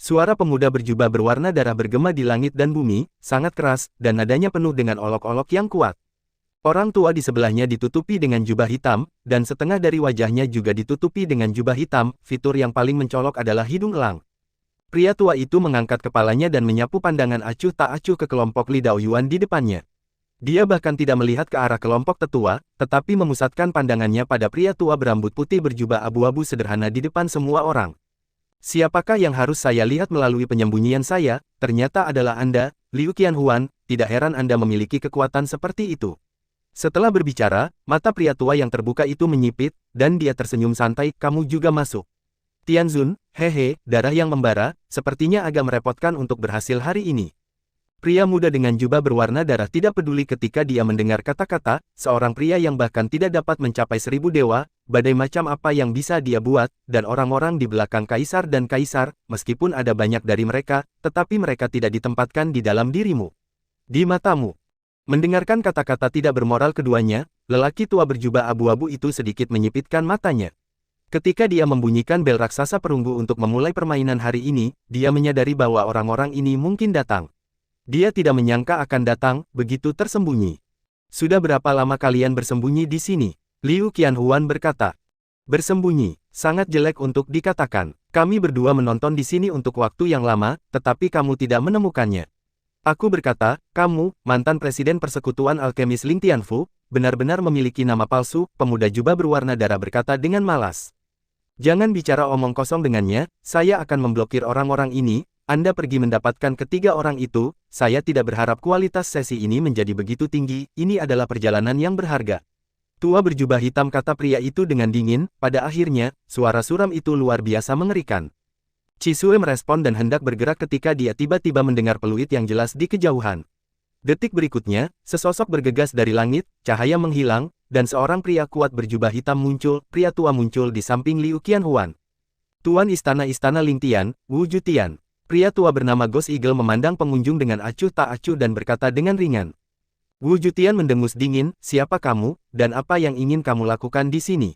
Suara pemuda berjubah berwarna darah bergema di langit dan bumi, sangat keras, dan nadanya penuh dengan olok-olok yang kuat. Orang tua di sebelahnya ditutupi dengan jubah hitam, dan setengah dari wajahnya juga ditutupi dengan jubah hitam. Fitur yang paling mencolok adalah hidung elang. Pria tua itu mengangkat kepalanya dan menyapu pandangan acuh tak acuh ke kelompok Li Daoyuan di depannya. Dia bahkan tidak melihat ke arah kelompok tetua, tetapi memusatkan pandangannya pada pria tua berambut putih berjubah abu-abu sederhana di depan semua orang. Siapakah yang harus saya lihat melalui penyembunyian saya? Ternyata adalah Anda, Liu Qianhuan. Tidak heran Anda memiliki kekuatan seperti itu. Setelah berbicara, mata pria tua yang terbuka itu menyipit, dan dia tersenyum santai. Kamu juga masuk. Tianzun, hehe, darah yang membara, sepertinya agak merepotkan untuk berhasil hari ini. Pria muda dengan jubah berwarna darah tidak peduli ketika dia mendengar kata-kata, seorang pria yang bahkan tidak dapat mencapai 1000 dewa, badai macam apa yang bisa dia buat, dan orang-orang di belakang kaisar dan kaisar, meskipun ada banyak dari mereka, tetapi mereka tidak ditempatkan di dalam dirimu. Di matamu. Mendengarkan kata-kata tidak bermoral keduanya, lelaki tua berjubah abu-abu itu sedikit menyipitkan matanya. Ketika dia membunyikan bel raksasa perunggu untuk memulai permainan hari ini, dia menyadari bahwa orang-orang ini mungkin datang. Dia tidak menyangka akan datang, begitu tersembunyi. Sudah berapa lama kalian bersembunyi di sini? Liu Qianhuan berkata. Bersembunyi, sangat jelek untuk dikatakan. Kami berdua menonton di sini untuk waktu yang lama, tetapi kamu tidak menemukannya. Aku berkata, kamu, mantan presiden persekutuan alkemis Ling Tianfu, benar-benar memiliki nama palsu, pemuda jubah berwarna darah berkata dengan malas. Jangan bicara omong kosong dengannya, saya akan memblokir orang-orang ini. Anda pergi mendapatkan ketiga orang itu, saya tidak berharap kualitas sesi ini menjadi begitu tinggi, ini adalah perjalanan yang berharga. Tua berjubah hitam kata pria itu dengan dingin, pada akhirnya, suara suram itu luar biasa mengerikan. Chisue merespon dan hendak bergerak ketika dia tiba-tiba mendengar peluit yang jelas di kejauhan. Detik berikutnya, sesosok bergegas dari langit, cahaya menghilang, dan seorang pria kuat berjubah hitam muncul, pria tua muncul di samping Liu Qianhuan. Tuan Istana Ling Tian, Wu Jutian. Pria tua bernama Ghost Eagle memandang pengunjung dengan acuh tak acuh dan berkata dengan ringan. Wu Jutian mendengus dingin, siapa kamu, dan apa yang ingin kamu lakukan di sini?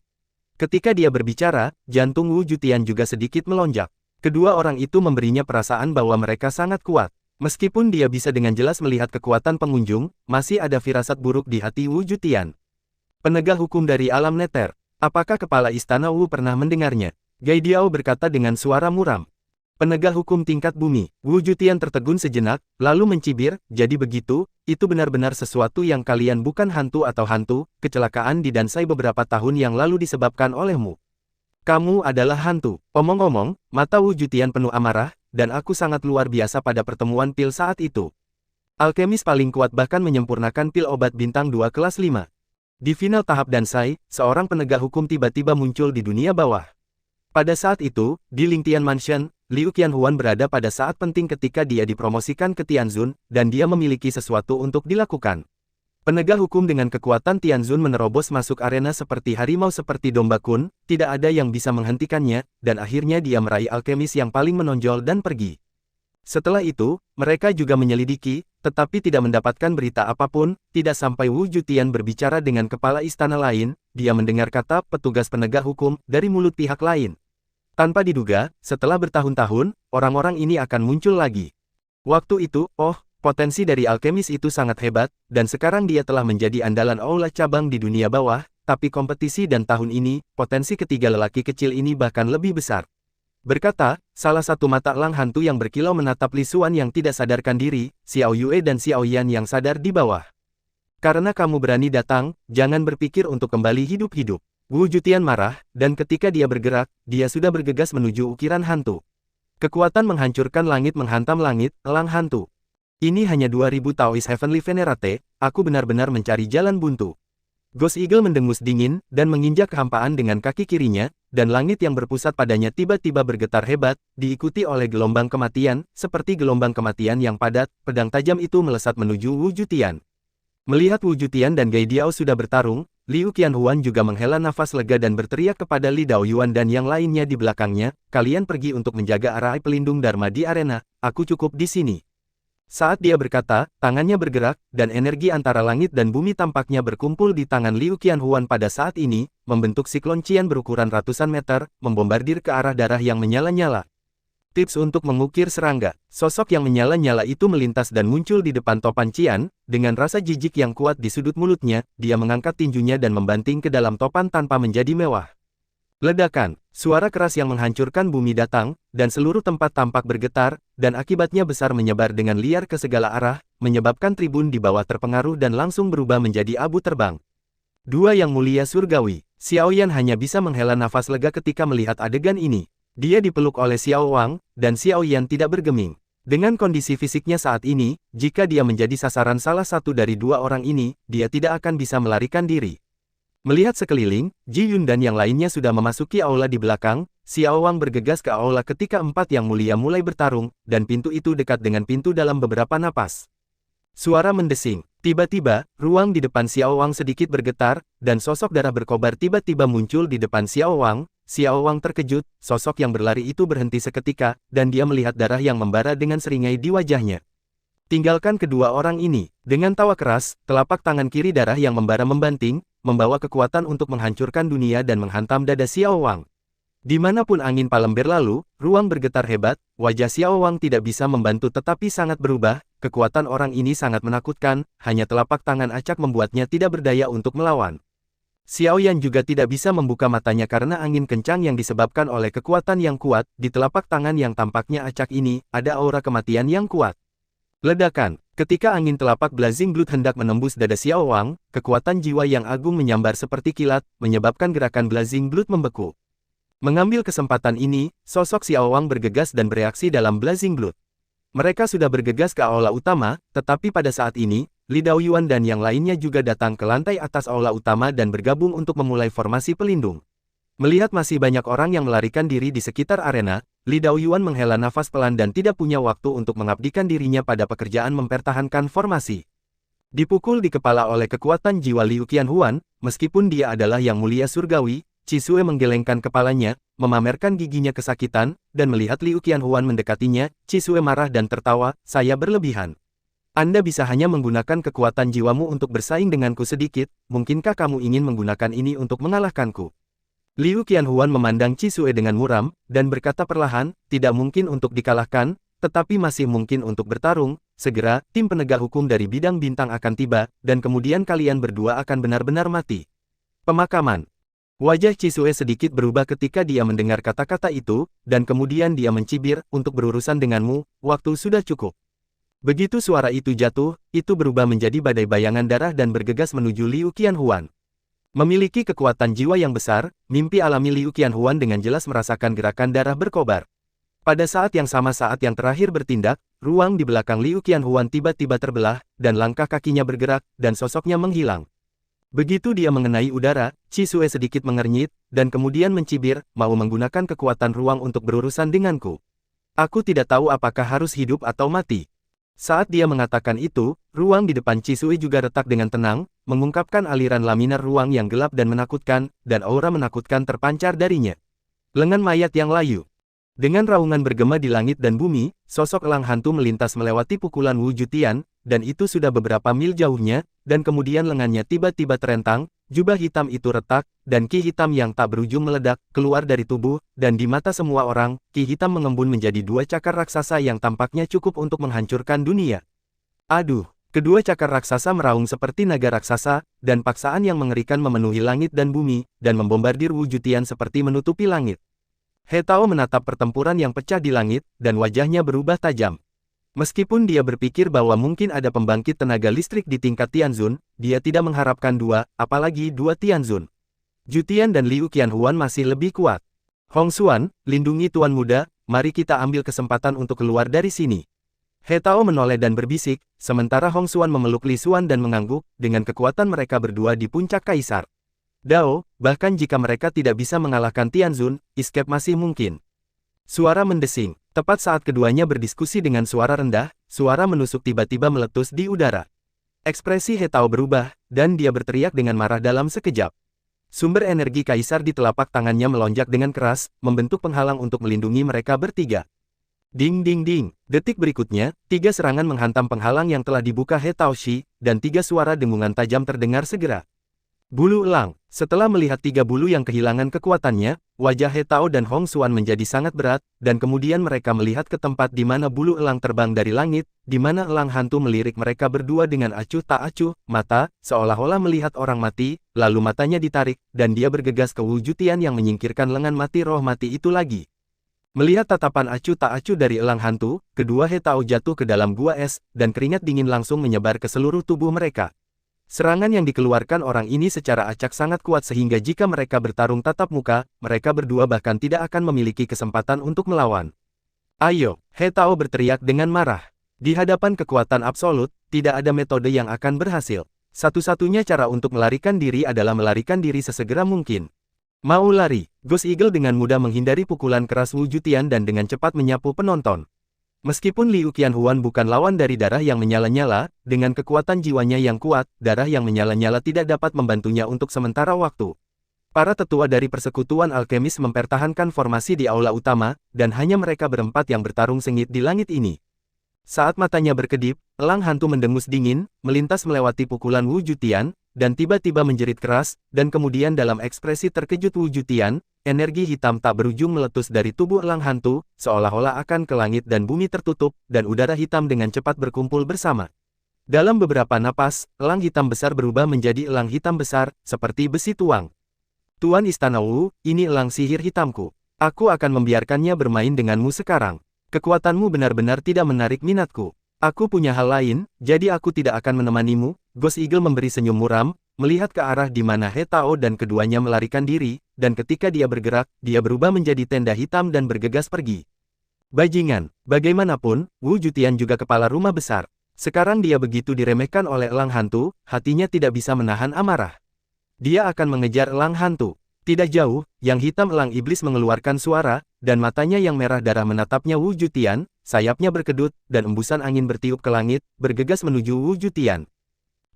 Ketika dia berbicara, jantung Wu Jutian juga sedikit melonjak. Kedua orang itu memberinya perasaan bahwa mereka sangat kuat. Meskipun dia bisa dengan jelas melihat kekuatan pengunjung, masih ada firasat buruk di hati Wu Jutian. Penegak hukum dari alam neter. Apakah kepala istana Wu pernah mendengarnya? Gai Diao berkata dengan suara muram. Penegak hukum tingkat bumi. Wu Jutian tertegun sejenak, lalu mencibir, jadi begitu, itu benar-benar sesuatu yang kalian bukan hantu atau hantu, kecelakaan di Dansai beberapa tahun yang lalu disebabkan olehmu. Kamu adalah hantu. Omong-omong, mata Wu Jutian penuh amarah, dan aku sangat luar biasa pada pertemuan pil saat itu. Alkemis paling kuat bahkan menyempurnakan pil obat bintang 2 kelas 5. Di final tahap Dansai, seorang penegak hukum tiba-tiba muncul di dunia bawah. Pada saat itu, di Ling Tian Mansion, Liu Qianhuan berada pada saat penting ketika dia dipromosikan ke Tianzun, dan dia memiliki sesuatu untuk dilakukan. Penegak hukum dengan kekuatan Tianzun menerobos masuk arena seperti harimau seperti domba kun, tidak ada yang bisa menghentikannya, dan akhirnya dia meraih alkemis yang paling menonjol dan pergi. Setelah itu, mereka juga menyelidiki, tetapi tidak mendapatkan berita apapun, tidak sampai Wu Jutian berbicara dengan kepala istana lain, dia mendengar kata petugas penegak hukum dari mulut pihak lain. Tanpa diduga, setelah bertahun-tahun, orang-orang ini akan muncul lagi. Waktu itu, potensi dari alkemis itu sangat hebat, dan sekarang dia telah menjadi andalan aula cabang di dunia bawah, tapi kompetisi dan tahun ini, potensi ketiga lelaki kecil ini bahkan lebih besar. Berkata, salah satu mata elang hantu yang berkilau menatap Li Xuan yang tidak sadarkan diri, Xiao Yue dan Xiao Yan yang sadar di bawah. Karena kamu berani datang, jangan berpikir untuk kembali hidup-hidup. Wu Jutian marah, dan ketika dia bergerak, dia sudah bergegas menuju ukiran hantu. Kekuatan menghancurkan langit menghantam langit, elang hantu. Ini hanya 2000 Taoist Heavenly Venerate, aku benar-benar mencari jalan buntu. Ghost Eagle mendengus dingin, dan menginjak kehampaan dengan kaki kirinya, dan langit yang berpusat padanya tiba-tiba bergetar hebat, diikuti oleh gelombang kematian, seperti gelombang kematian yang padat, pedang tajam itu melesat menuju Wu Jutian. Melihat Wu Jutian dan Gai Diao sudah bertarung, Liu Qianhuan juga menghela nafas lega dan berteriak kepada Li Daoyuan dan yang lainnya di belakangnya, kalian pergi untuk menjaga area pelindung Dharma di arena, aku cukup di sini. Saat dia berkata, tangannya bergerak, dan energi antara langit dan bumi tampaknya berkumpul di tangan Liu Qianhuan pada saat ini, membentuk siklon Qian berukuran ratusan meter, membombardir ke arah darah yang menyala-nyala. Tips untuk mengukir serangga. Sosok yang menyala-nyala itu melintas dan muncul di depan topan Qian, dengan rasa jijik yang kuat di sudut mulutnya, dia mengangkat tinjunya dan membanting ke dalam topan tanpa menjadi mewah. Ledakan, suara keras yang menghancurkan bumi datang, dan seluruh tempat tampak bergetar, dan akibatnya besar menyebar dengan liar ke segala arah, menyebabkan tribun di bawah terpengaruh dan langsung berubah menjadi abu terbang. Dua Yang Mulia Surgawi, Xiaoyan hanya bisa menghela nafas lega ketika melihat adegan ini. Dia dipeluk oleh Xiao Wang, dan Xiaoyan tidak bergeming. Dengan kondisi fisiknya saat ini, jika dia menjadi sasaran salah satu dari dua orang ini, dia tidak akan bisa melarikan diri. Melihat sekeliling, Ji Yun dan yang lainnya sudah memasuki aula di belakang, Xiao Wang bergegas ke aula ketika empat Yang Mulia mulai bertarung, dan pintu itu dekat dengan pintu dalam beberapa napas. Suara mendesing. Tiba-tiba, ruang di depan Xiao Wang sedikit bergetar, dan sosok darah berkobar tiba-tiba muncul di depan Xiao Wang. Xiao Wang terkejut, sosok yang berlari itu berhenti seketika, dan dia melihat darah yang membara dengan seringai di wajahnya. Tinggalkan kedua orang ini. Dengan tawa keras, telapak tangan kiri darah yang membara membanting, membawa kekuatan untuk menghancurkan dunia dan menghantam dada Xiao Wang. Dimanapun angin palem berlalu, ruang bergetar hebat, wajah Xiao Wang tidak bisa membantu tetapi sangat berubah, kekuatan orang ini sangat menakutkan, hanya telapak tangan acak membuatnya tidak berdaya untuk melawan. Xiaoyan juga tidak bisa membuka matanya karena angin kencang yang disebabkan oleh kekuatan yang kuat, di telapak tangan yang tampaknya acak ini, ada aura kematian yang kuat. Ledakan, ketika angin telapak Blazing Blood hendak menembus dada Xiao Wang, kekuatan jiwa yang agung menyambar seperti kilat, menyebabkan gerakan Blazing Blood membeku. Mengambil kesempatan ini, sosok Xiao Wang bergegas dan bereaksi dalam Blazing Blood. Mereka sudah bergegas ke aula utama, tetapi pada saat ini, Li Daoyuan dan yang lainnya juga datang ke lantai atas aula utama dan bergabung untuk memulai formasi pelindung. Melihat masih banyak orang yang melarikan diri di sekitar arena, Li Daoyuan menghela nafas pelan dan tidak punya waktu untuk mengabdikan dirinya pada pekerjaan mempertahankan formasi. Dipukul di kepala oleh kekuatan jiwa Liu Qianhuan, meskipun dia adalah Yang Mulia Surgawi, Qisue menggelengkan kepalanya, memamerkan giginya kesakitan, dan melihat Liu Qianhuan mendekatinya, Qisue marah dan tertawa, "Saya berlebihan. Anda bisa hanya menggunakan kekuatan jiwamu untuk bersaing denganku sedikit, mungkinkah kamu ingin menggunakan ini untuk mengalahkanku?" Liu Qianhuan memandang Qisue dengan muram, dan berkata perlahan, "Tidak mungkin untuk dikalahkan, tetapi masih mungkin untuk bertarung. Segera, tim penegak hukum dari bidang bintang akan tiba, dan kemudian kalian berdua akan benar-benar mati." Pemakaman. Wajah Qisue sedikit berubah ketika dia mendengar kata-kata itu, dan kemudian dia mencibir, "Untuk berurusan denganmu, waktu sudah cukup." Begitu suara itu jatuh, itu berubah menjadi badai bayangan darah dan bergegas menuju Liu Qianhuan. Memiliki kekuatan jiwa yang besar, mimpi alami Liu Qianhuan dengan jelas merasakan gerakan darah berkobar. Pada saat yang sama saat yang terakhir bertindak, ruang di belakang Liu Qianhuan tiba-tiba terbelah, dan langkah kakinya bergerak, dan sosoknya menghilang. Begitu dia mengenai udara, Qisue sedikit mengernyit, dan kemudian mencibir, "Mau menggunakan kekuatan ruang untuk berurusan denganku? Aku tidak tahu apakah harus hidup atau mati." Saat dia mengatakan itu, ruang di depan Qisue juga retak dengan tenang, mengungkapkan aliran laminar ruang yang gelap dan menakutkan, dan aura menakutkan terpancar darinya. Lengan mayat yang layu. Dengan raungan bergema di langit dan bumi, sosok elang hantu melintas melewati pukulan Wu Jutian, dan itu sudah beberapa mil jauhnya, dan kemudian lengannya tiba-tiba terentang, jubah hitam itu retak, dan ki hitam yang tak berujung meledak, keluar dari tubuh, dan di mata semua orang, ki hitam mengembun menjadi dua cakar raksasa yang tampaknya cukup untuk menghancurkan dunia. Aduh, kedua cakar raksasa meraung seperti naga raksasa, dan paksaan yang mengerikan memenuhi langit dan bumi, dan membombardir Wu Jutian seperti menutupi langit. He Tao menatap pertempuran yang pecah di langit, dan wajahnya berubah tajam. Meskipun dia berpikir bahwa mungkin ada pembangkit tenaga listrik di tingkat Tianzun, dia tidak mengharapkan dua, apalagi dua Tianzun. Jutian dan Liu Qianhuan masih lebih kuat. "Hong Xuan, lindungi Tuan Muda, mari kita ambil kesempatan untuk keluar dari sini." He Tao menoleh dan berbisik, sementara Hong Xuan memeluk Li Xuan dan mengangguk, dengan kekuatan mereka berdua di puncak kaisar. "Dao, bahkan jika mereka tidak bisa mengalahkan Tianzun, escape masih mungkin." Suara mendesing. Tepat saat keduanya berdiskusi dengan suara rendah, suara menusuk tiba-tiba meletus di udara. Ekspresi He Tao berubah, dan dia berteriak dengan marah dalam sekejap. Sumber energi kaisar di telapak tangannya melonjak dengan keras, membentuk penghalang untuk melindungi mereka bertiga. Ding ding ding. Detik berikutnya, 3 serangan menghantam penghalang yang telah dibuka He Tao Shi, dan 3 suara dengungan tajam terdengar segera. Bulu elang. Setelah melihat 3 bulu yang kehilangan kekuatannya, wajah He Tao dan Hong Xuan menjadi sangat berat, dan kemudian mereka melihat ke tempat di mana bulu elang terbang dari langit, di mana elang hantu melirik mereka berdua dengan acuh tak acuh mata, seolah-olah melihat orang mati, lalu matanya ditarik, dan dia bergegas ke Wu Jutian yang menyingkirkan lengan mati roh mati itu lagi. Melihat tatapan acuh tak acuh dari elang hantu, kedua He Tao jatuh ke dalam gua es, dan keringat dingin langsung menyebar ke seluruh tubuh mereka. Serangan yang dikeluarkan orang ini secara acak sangat kuat sehingga jika mereka bertarung tatap muka, mereka berdua bahkan tidak akan memiliki kesempatan untuk melawan. Ayo, He Tao berteriak dengan marah. Di hadapan kekuatan absolut, tidak ada metode yang akan berhasil. Satu-satunya cara untuk melarikan diri adalah melarikan diri sesegera mungkin. Mau lari, Ghost Eagle dengan mudah menghindari pukulan keras Wu Jutian dan dengan cepat menyapu penonton. Meskipun Liu Qianhuan bukan lawan dari darah yang menyala-nyala, dengan kekuatan jiwanya yang kuat, darah yang menyala-nyala tidak dapat membantunya untuk sementara waktu. Para tetua dari persekutuan alkemis mempertahankan formasi di aula utama, dan hanya mereka berempat yang bertarung sengit di langit ini. Saat matanya berkedip, elang hantu mendengus dingin, melintas melewati pukulan Wu Jutian, dan tiba-tiba menjerit keras, dan kemudian dalam ekspresi terkejut Wu Jutian, energi hitam tak berujung meletus dari tubuh elang hantu, seolah-olah akan ke langit dan bumi tertutup, dan udara hitam dengan cepat berkumpul bersama. Dalam beberapa napas, elang hitam besar berubah menjadi elang hitam besar, seperti besi tuang. Tuan Istana Wu, ini elang sihir hitamku. Aku akan membiarkannya bermain denganmu sekarang. Kekuatanmu benar-benar tidak menarik minatku. Aku punya hal lain, jadi aku tidak akan menemanimu. Ghost Eagle memberi senyum muram, melihat ke arah di mana He Tao dan keduanya melarikan diri, dan ketika dia bergerak, dia berubah menjadi tenda hitam dan bergegas pergi. Bajingan, bagaimanapun, Wu Jutian juga kepala rumah besar. Sekarang dia begitu diremehkan oleh elang hantu, hatinya tidak bisa menahan amarah. Dia akan mengejar elang hantu. Tidak jauh, yang hitam elang iblis mengeluarkan suara, dan matanya yang merah darah menatapnya Wu Jutian, sayapnya berkedut, dan embusan angin bertiup ke langit, bergegas menuju Wu Jutian.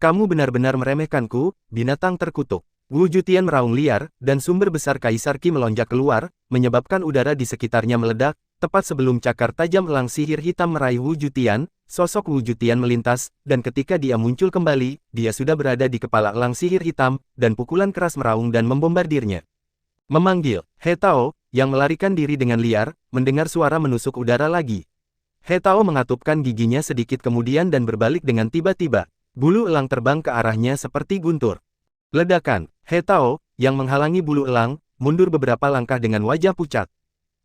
Kamu benar-benar meremehkanku, binatang terkutuk. Wu Jutian meraung liar, dan sumber besar Kaisar Qi melonjak keluar, menyebabkan udara di sekitarnya meledak, tepat sebelum cakar tajam elang sihir hitam meraih Wu Jutian, sosok Wu Jutian melintas, dan ketika dia muncul kembali, dia sudah berada di kepala elang sihir hitam, dan pukulan keras meraung dan membombardirnya. Memanggil, He Tao, yang melarikan diri dengan liar, mendengar suara menusuk udara lagi. He Tao mengatupkan giginya sedikit kemudian dan berbalik dengan tiba-tiba. Bulu elang terbang ke arahnya seperti guntur. Ledakan, He Tao, yang menghalangi bulu elang, mundur beberapa langkah dengan wajah pucat.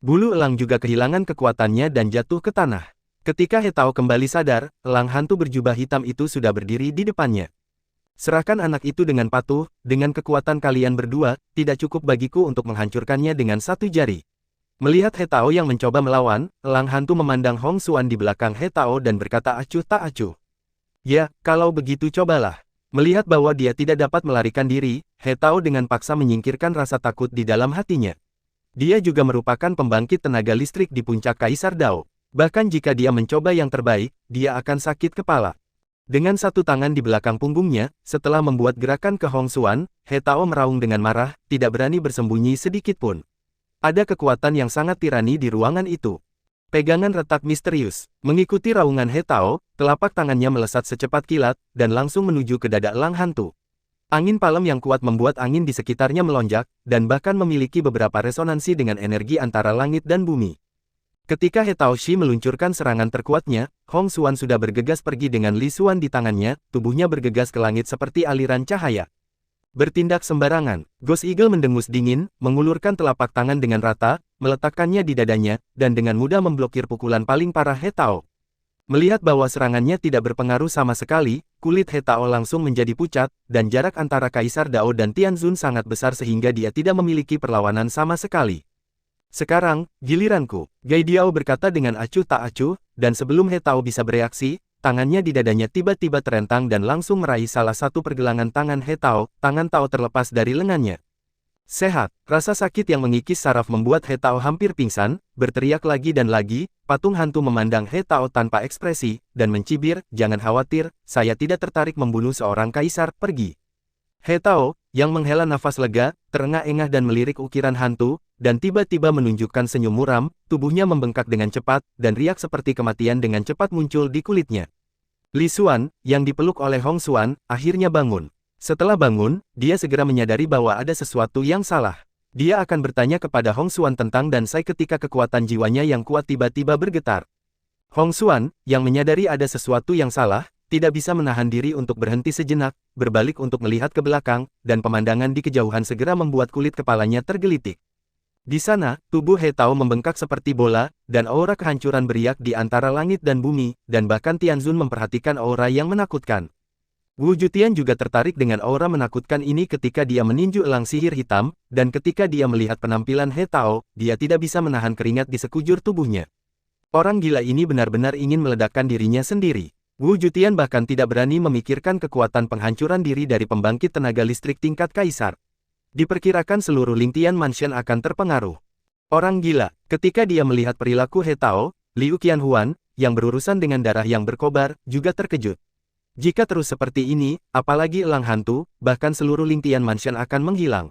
Bulu elang juga kehilangan kekuatannya dan jatuh ke tanah. Ketika He Tao kembali sadar, elang hantu berjubah hitam itu sudah berdiri di depannya. Serahkan anak itu dengan patuh, dengan kekuatan kalian berdua, tidak cukup bagiku untuk menghancurkannya dengan satu jari. Melihat He Tao yang mencoba melawan, elang hantu memandang Hong Xuan di belakang He Tao dan berkata acuh tak acuh. Ya, kalau begitu cobalah. Melihat bahwa dia tidak dapat melarikan diri, He Tao dengan paksa menyingkirkan rasa takut di dalam hatinya. Dia juga merupakan pembangkit tenaga listrik di puncak Kaisar Dao. Bahkan jika dia mencoba yang terbaik, dia akan sakit kepala. Dengan satu tangan di belakang punggungnya, setelah membuat gerakan ke Hong Xuan, He Tao meraung dengan marah, tidak berani bersembunyi sedikit pun. Ada kekuatan yang sangat tirani di ruangan itu. Pegangan retak misterius. Mengikuti raungan He Tao, telapak tangannya melesat secepat kilat, dan langsung menuju ke dada elang hantu. Angin palem yang kuat membuat angin di sekitarnya melonjak, dan bahkan memiliki beberapa resonansi dengan energi antara langit dan bumi. Ketika He Tao Shi meluncurkan serangan terkuatnya, Hong Xuan sudah bergegas pergi dengan Li Xuan di tangannya, tubuhnya bergegas ke langit seperti aliran cahaya. Bertindak sembarangan, Ghost Eagle mendengus dingin, mengulurkan telapak tangan dengan rata, meletakkannya di dadanya, dan dengan mudah memblokir pukulan paling parah He Tao. Melihat bahwa serangannya tidak berpengaruh sama sekali, kulit He Tao langsung menjadi pucat, dan jarak antara Kaisar Dao dan Tianzun sangat besar sehingga dia tidak memiliki perlawanan sama sekali. Sekarang, giliranku, Gai Diao berkata dengan acuh tak acuh, dan sebelum He Tao bisa bereaksi, tangannya di dadanya tiba-tiba terentang dan langsung meraih salah satu pergelangan tangan He Tao, tangan Tao terlepas dari lengannya. Sehat, rasa sakit yang mengikis saraf membuat He Tao hampir pingsan, berteriak lagi dan lagi, patung hantu memandang He Tao tanpa ekspresi, dan mencibir, jangan khawatir, saya tidak tertarik membunuh seorang kaisar, pergi. He Tao, yang menghela nafas lega, terengah-engah dan melirik ukiran hantu, dan tiba-tiba menunjukkan senyum muram, tubuhnya membengkak dengan cepat, dan riak seperti kematian dengan cepat muncul di kulitnya. Li Xuan, yang dipeluk oleh Hong Xuan, akhirnya bangun. Setelah bangun, dia segera menyadari bahwa ada sesuatu yang salah. Dia akan bertanya kepada Hong Xuan tentang Dan Sai ketika kekuatan jiwanya yang kuat tiba-tiba bergetar. Hong Xuan, yang menyadari ada sesuatu yang salah, tidak bisa menahan diri untuk berhenti sejenak, berbalik untuk melihat ke belakang, dan pemandangan di kejauhan segera membuat kulit kepalanya tergelitik. Di sana, tubuh He Tao membengkak seperti bola, dan aura kehancuran beriak di antara langit dan bumi, dan bahkan Tianzun memperhatikan aura yang menakutkan. Wu Jutian juga tertarik dengan aura menakutkan ini ketika dia meninju elang sihir hitam, dan ketika dia melihat penampilan He Tao, dia tidak bisa menahan keringat di sekujur tubuhnya. Orang gila ini benar-benar ingin meledakkan dirinya sendiri. Wu Jutian bahkan tidak berani memikirkan kekuatan penghancuran diri dari pembangkit tenaga listrik tingkat kaisar. Diperkirakan seluruh Lingtian Mansion akan terpengaruh. Orang gila, ketika dia melihat perilaku He Tao, Liu Qianhuan, yang berurusan dengan darah yang berkobar, juga terkejut. Jika terus seperti ini, apalagi elang hantu, bahkan seluruh Lingtian Mansion akan menghilang.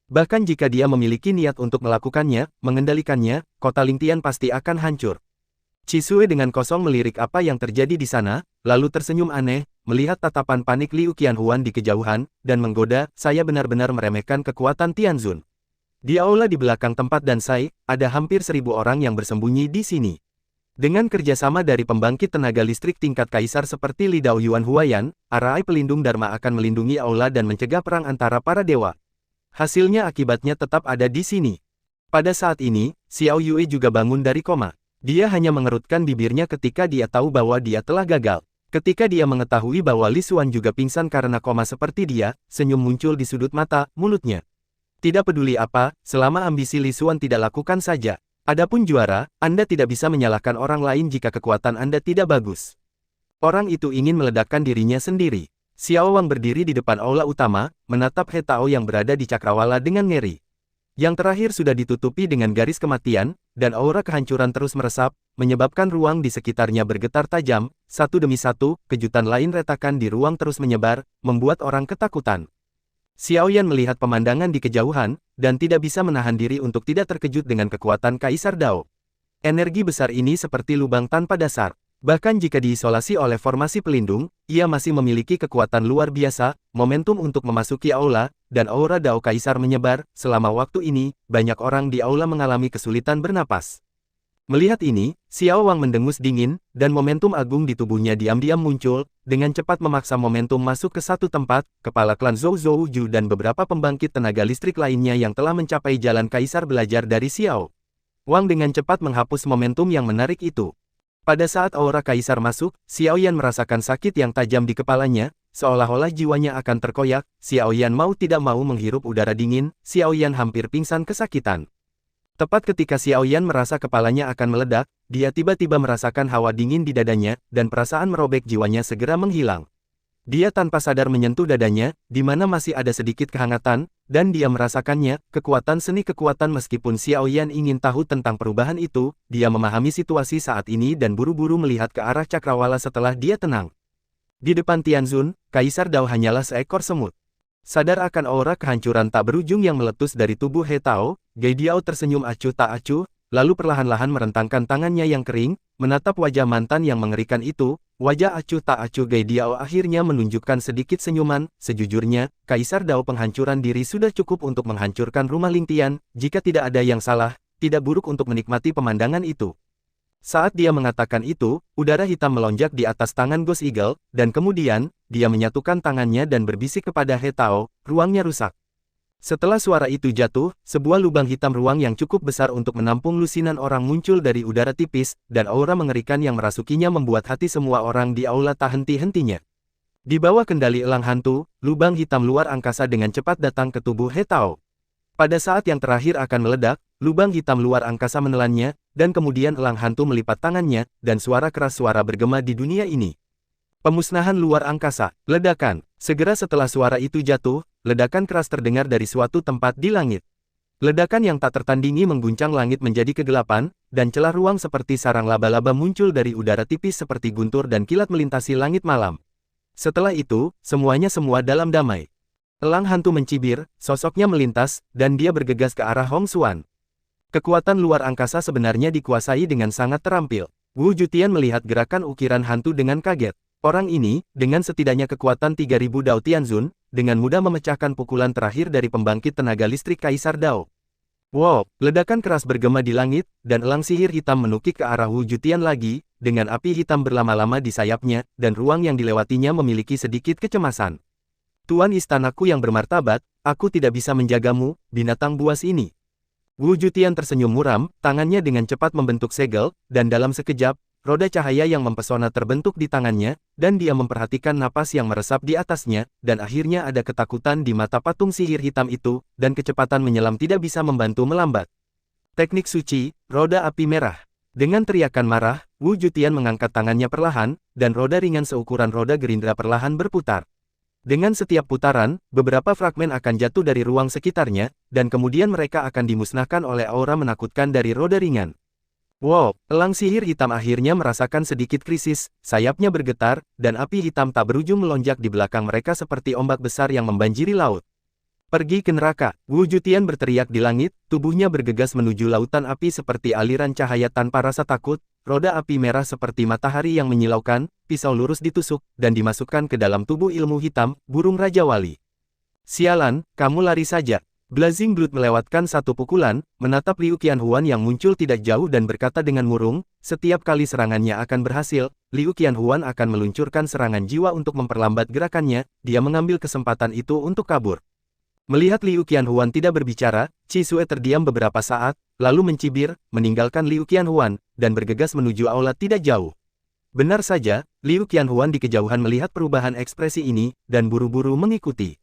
Bahkan jika dia memiliki niat untuk melakukannya, mengendalikannya, kota Lingtian pasti akan hancur. Cisue dengan kosong melirik apa yang terjadi di sana, lalu tersenyum aneh, melihat tatapan panik Liu Qianhuan di kejauhan, dan menggoda, saya benar-benar meremehkan kekuatan Tianzun. Di aula di belakang tempat Dan Sai, ada hampir 1000 orang yang bersembunyi di sini. Dengan kerjasama dari pembangkit tenaga listrik tingkat kaisar seperti Li Dao Yuan Huayan, arai pelindung Dharma akan melindungi aula dan mencegah perang antara para dewa. Hasilnya akibatnya tetap ada di sini. Pada saat ini, Xiao Yue juga bangun dari koma. Dia hanya mengerutkan bibirnya ketika dia tahu bahwa dia telah gagal. Ketika dia mengetahui bahwa Li Xuan juga pingsan karena koma seperti dia, senyum muncul di sudut mata, mulutnya. Tidak peduli apa, selama ambisi Li Xuan tidak lakukan saja. Adapun juara, Anda tidak bisa menyalahkan orang lain jika kekuatan Anda tidak bagus. Orang itu ingin meledakkan dirinya sendiri. Xiao Wang berdiri di depan aula utama, menatap He Tao yang berada di cakrawala dengan ngeri. Yang terakhir sudah ditutupi dengan garis kematian, dan aura kehancuran terus meresap, menyebabkan ruang di sekitarnya bergetar tajam, satu demi satu, kejutan lain retakan di ruang terus menyebar, membuat orang ketakutan. Xiao Yan melihat pemandangan di kejauhan, dan tidak bisa menahan diri untuk tidak terkejut dengan kekuatan Kaisar Dao. Energi besar ini seperti lubang tanpa dasar. Bahkan jika diisolasi oleh formasi pelindung, ia masih memiliki kekuatan luar biasa, momentum untuk memasuki aula, dan aura Dao Kaisar menyebar. Selama waktu ini, banyak orang di aula mengalami kesulitan bernapas. Melihat ini, Xiao Wang mendengus dingin, dan momentum agung di tubuhnya diam-diam muncul, dengan cepat memaksa momentum masuk ke satu tempat, kepala klan Zhou Zhouju dan beberapa pembangkit tenaga listrik lainnya yang telah mencapai jalan kaisar belajar dari Xiao Wang dengan cepat menghapus momentum yang menarik itu. Pada saat aura kaisar masuk, Xiao Yan merasakan sakit yang tajam di kepalanya, seolah-olah jiwanya akan terkoyak. Xiao Yan mau tidak mau menghirup udara dingin, Xiao Yan hampir pingsan kesakitan. Tepat ketika Xiao Yan merasa kepalanya akan meledak, dia tiba-tiba merasakan hawa dingin di dadanya, dan perasaan merobek jiwanya segera menghilang. Dia tanpa sadar menyentuh dadanya, di mana masih ada sedikit kehangatan, dan dia merasakannya, kekuatan seni kekuatan. Meskipun Xiao Yan ingin tahu tentang perubahan itu, dia memahami situasi saat ini dan buru-buru melihat ke arah cakrawala setelah dia tenang. Di depan Tianzun, Kaisar Dao hanyalah seekor semut. Sadar akan aura kehancuran tak berujung yang meletus dari tubuh He Tao, Gai Diao tersenyum acuh tak acuh, lalu perlahan-lahan merentangkan tangannya yang kering, menatap wajah mantan yang mengerikan itu. Wajah acuh tak acuh Gai Diao akhirnya menunjukkan sedikit senyuman. Sejujurnya, Kaisar Dao penghancuran diri sudah cukup untuk menghancurkan rumah Lingtian. Jika tidak ada yang salah, tidak buruk untuk menikmati pemandangan itu. Saat dia mengatakan itu, udara hitam melonjak di atas tangan Ghost Eagle, dan kemudian, dia menyatukan tangannya dan berbisik kepada He Tao, ruangnya rusak. Setelah suara itu jatuh, sebuah lubang hitam ruang yang cukup besar untuk menampung lusinan orang muncul dari udara tipis, dan aura mengerikan yang merasukinya membuat hati semua orang di aula tak henti-hentinya. Di bawah kendali elang hantu, lubang hitam luar angkasa dengan cepat datang ke tubuh He Tao. Pada saat yang terakhir akan meledak, lubang hitam luar angkasa menelannya, dan kemudian elang hantu melipat tangannya, dan suara keras suara bergema di dunia ini. Pemusnahan luar angkasa, ledakan. Segera setelah suara itu jatuh, ledakan keras terdengar dari suatu tempat di langit. Ledakan yang tak tertandingi mengguncang langit menjadi kegelapan, dan celah ruang seperti sarang laba-laba muncul dari udara tipis seperti guntur dan kilat melintasi langit malam. Setelah itu, semuanya dalam damai. Elang hantu mencibir, sosoknya melintas, dan dia bergegas ke arah Hong Xuan. Kekuatan luar angkasa sebenarnya dikuasai dengan sangat terampil. Wu Jutian melihat gerakan ukiran hantu dengan kaget. Orang ini, dengan setidaknya kekuatan 3000 Dao Tianzun, dengan mudah memecahkan pukulan terakhir dari pembangkit tenaga listrik Kaisar Dao. Wow, ledakan keras bergema di langit, dan elang sihir hitam menukik ke arah Wu Jutian lagi, dengan api hitam berlama-lama di sayapnya, dan ruang yang dilewatinya memiliki sedikit kecemasan. Tuan istanaku yang bermartabat, aku tidak bisa menjagamu, binatang buas ini. Wu Jutian tersenyum muram, tangannya dengan cepat membentuk segel, dan dalam sekejap, roda cahaya yang mempesona terbentuk di tangannya, dan dia memperhatikan napas yang meresap di atasnya, dan akhirnya ada ketakutan di mata patung sihir hitam itu, dan kecepatan menyelam tidak bisa membantu melambat. Teknik suci, roda api merah. Dengan teriakan marah, Wu Jutian mengangkat tangannya perlahan, dan roda ringan seukuran roda gerindra perlahan berputar. Dengan setiap putaran, beberapa fragmen akan jatuh dari ruang sekitarnya, dan kemudian mereka akan dimusnahkan oleh aura menakutkan dari roda ringan. Wow, elang sihir hitam akhirnya merasakan sedikit krisis, sayapnya bergetar, dan api hitam tak berujung melonjak di belakang mereka seperti ombak besar yang membanjiri laut. Pergi ke neraka, Wu Jutian berteriak di langit, tubuhnya bergegas menuju lautan api seperti aliran cahaya tanpa rasa takut, roda api merah seperti matahari yang menyilaukan, pisau lurus ditusuk, dan dimasukkan ke dalam tubuh ilmu hitam, burung Raja Wali. Sialan, kamu lari saja. Blazing Blood melewatkan satu pukulan, menatap Liu Qianhuan yang muncul tidak jauh dan berkata dengan murung, setiap kali serangannya akan berhasil, Liu Qianhuan akan meluncurkan serangan jiwa untuk memperlambat gerakannya, dia mengambil kesempatan itu untuk kabur. Melihat Liu Qianhuan tidak berbicara, Qi Xue terdiam beberapa saat, lalu mencibir, meninggalkan Liu Qianhuan, dan bergegas menuju aula tidak jauh. Benar saja, Liu Qianhuan di kejauhan melihat perubahan ekspresi ini, dan buru-buru mengikuti.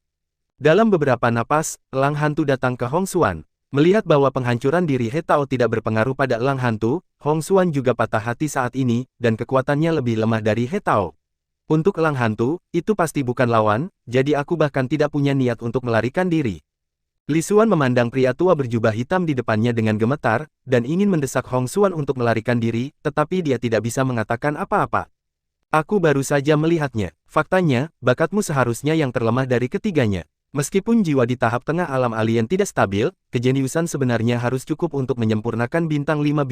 Dalam beberapa napas, elang hantu datang ke Hong Xuan. Melihat bahwa penghancuran diri He Tao tidak berpengaruh pada elang hantu, Hong Xuan juga patah hati saat ini, dan kekuatannya lebih lemah dari He Tao. Untuk elang hantu, itu pasti bukan lawan, jadi aku bahkan tidak punya niat untuk melarikan diri. Li Xuan memandang pria tua berjubah hitam di depannya dengan gemetar, dan ingin mendesak Hong Xuan untuk melarikan diri, tetapi dia tidak bisa mengatakan apa-apa. Aku baru saja melihatnya. Faktanya, bakatmu seharusnya yang terlemah dari ketiganya. Meskipun jiwa di tahap tengah alam alien tidak stabil, kejeniusan sebenarnya harus cukup untuk menyempurnakan bintang 5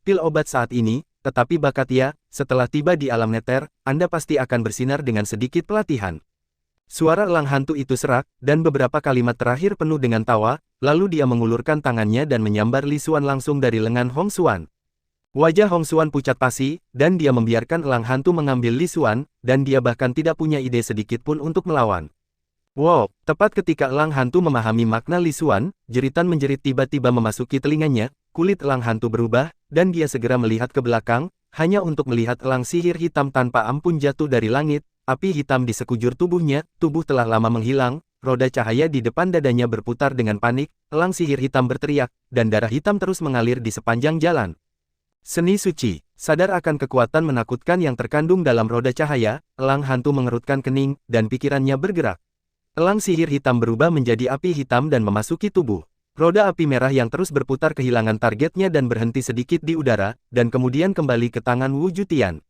pil obat saat ini, tetapi bakat ya, setelah tiba di alam neter, Anda pasti akan bersinar dengan sedikit pelatihan. Suara elang hantu itu serak, dan beberapa kalimat terakhir penuh dengan tawa, lalu dia mengulurkan tangannya dan menyambar Li Xuan langsung dari lengan Hong Xuan. Wajah Hong Xuan pucat pasi, dan dia membiarkan elang hantu mengambil Li Xuan, dan dia bahkan tidak punya ide sedikit pun untuk melawan. Wow, tepat ketika elang hantu memahami makna Li Xuan, jeritan menjerit tiba-tiba memasuki telinganya, kulit elang hantu berubah, dan dia segera melihat ke belakang, hanya untuk melihat elang sihir hitam tanpa ampun jatuh dari langit, api hitam di sekujur tubuhnya, tubuh telah lama menghilang, roda cahaya di depan dadanya berputar dengan panik, elang sihir hitam berteriak, dan darah hitam terus mengalir di sepanjang jalan. Seni suci, sadar akan kekuatan menakutkan yang terkandung dalam roda cahaya, elang hantu mengerutkan kening, dan pikirannya bergerak. Elang sihir hitam berubah menjadi api hitam dan memasuki tubuh. Roda api merah yang terus berputar kehilangan targetnya dan berhenti sedikit di udara, dan kemudian kembali ke tangan Wu Jutian.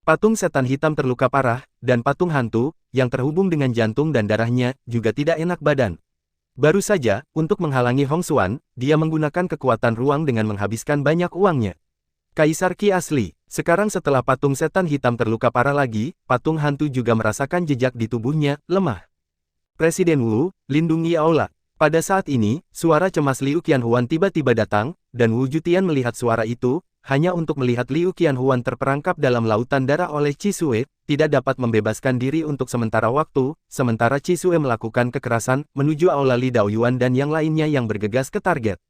Patung setan hitam terluka parah, dan patung hantu, yang terhubung dengan jantung dan darahnya, juga tidak enak badan. Baru saja, untuk menghalangi Hong Xuan, dia menggunakan kekuatan ruang dengan menghabiskan banyak uangnya. Kaisar Qi asli. Sekarang setelah patung setan hitam terluka parah lagi, patung hantu juga merasakan jejak di tubuhnya, lemah. Presiden Wu, lindungi aula. Pada saat ini, suara cemas Liu Qianhuan tiba-tiba datang, dan Wu Jutian melihat suara itu, hanya untuk melihat Liu Qianhuan terperangkap dalam lautan darah oleh Qi Xue, tidak dapat membebaskan diri untuk sementara waktu, sementara Qi Xue melakukan kekerasan, menuju aula Li Daoyuan dan yang lainnya yang bergegas ke target.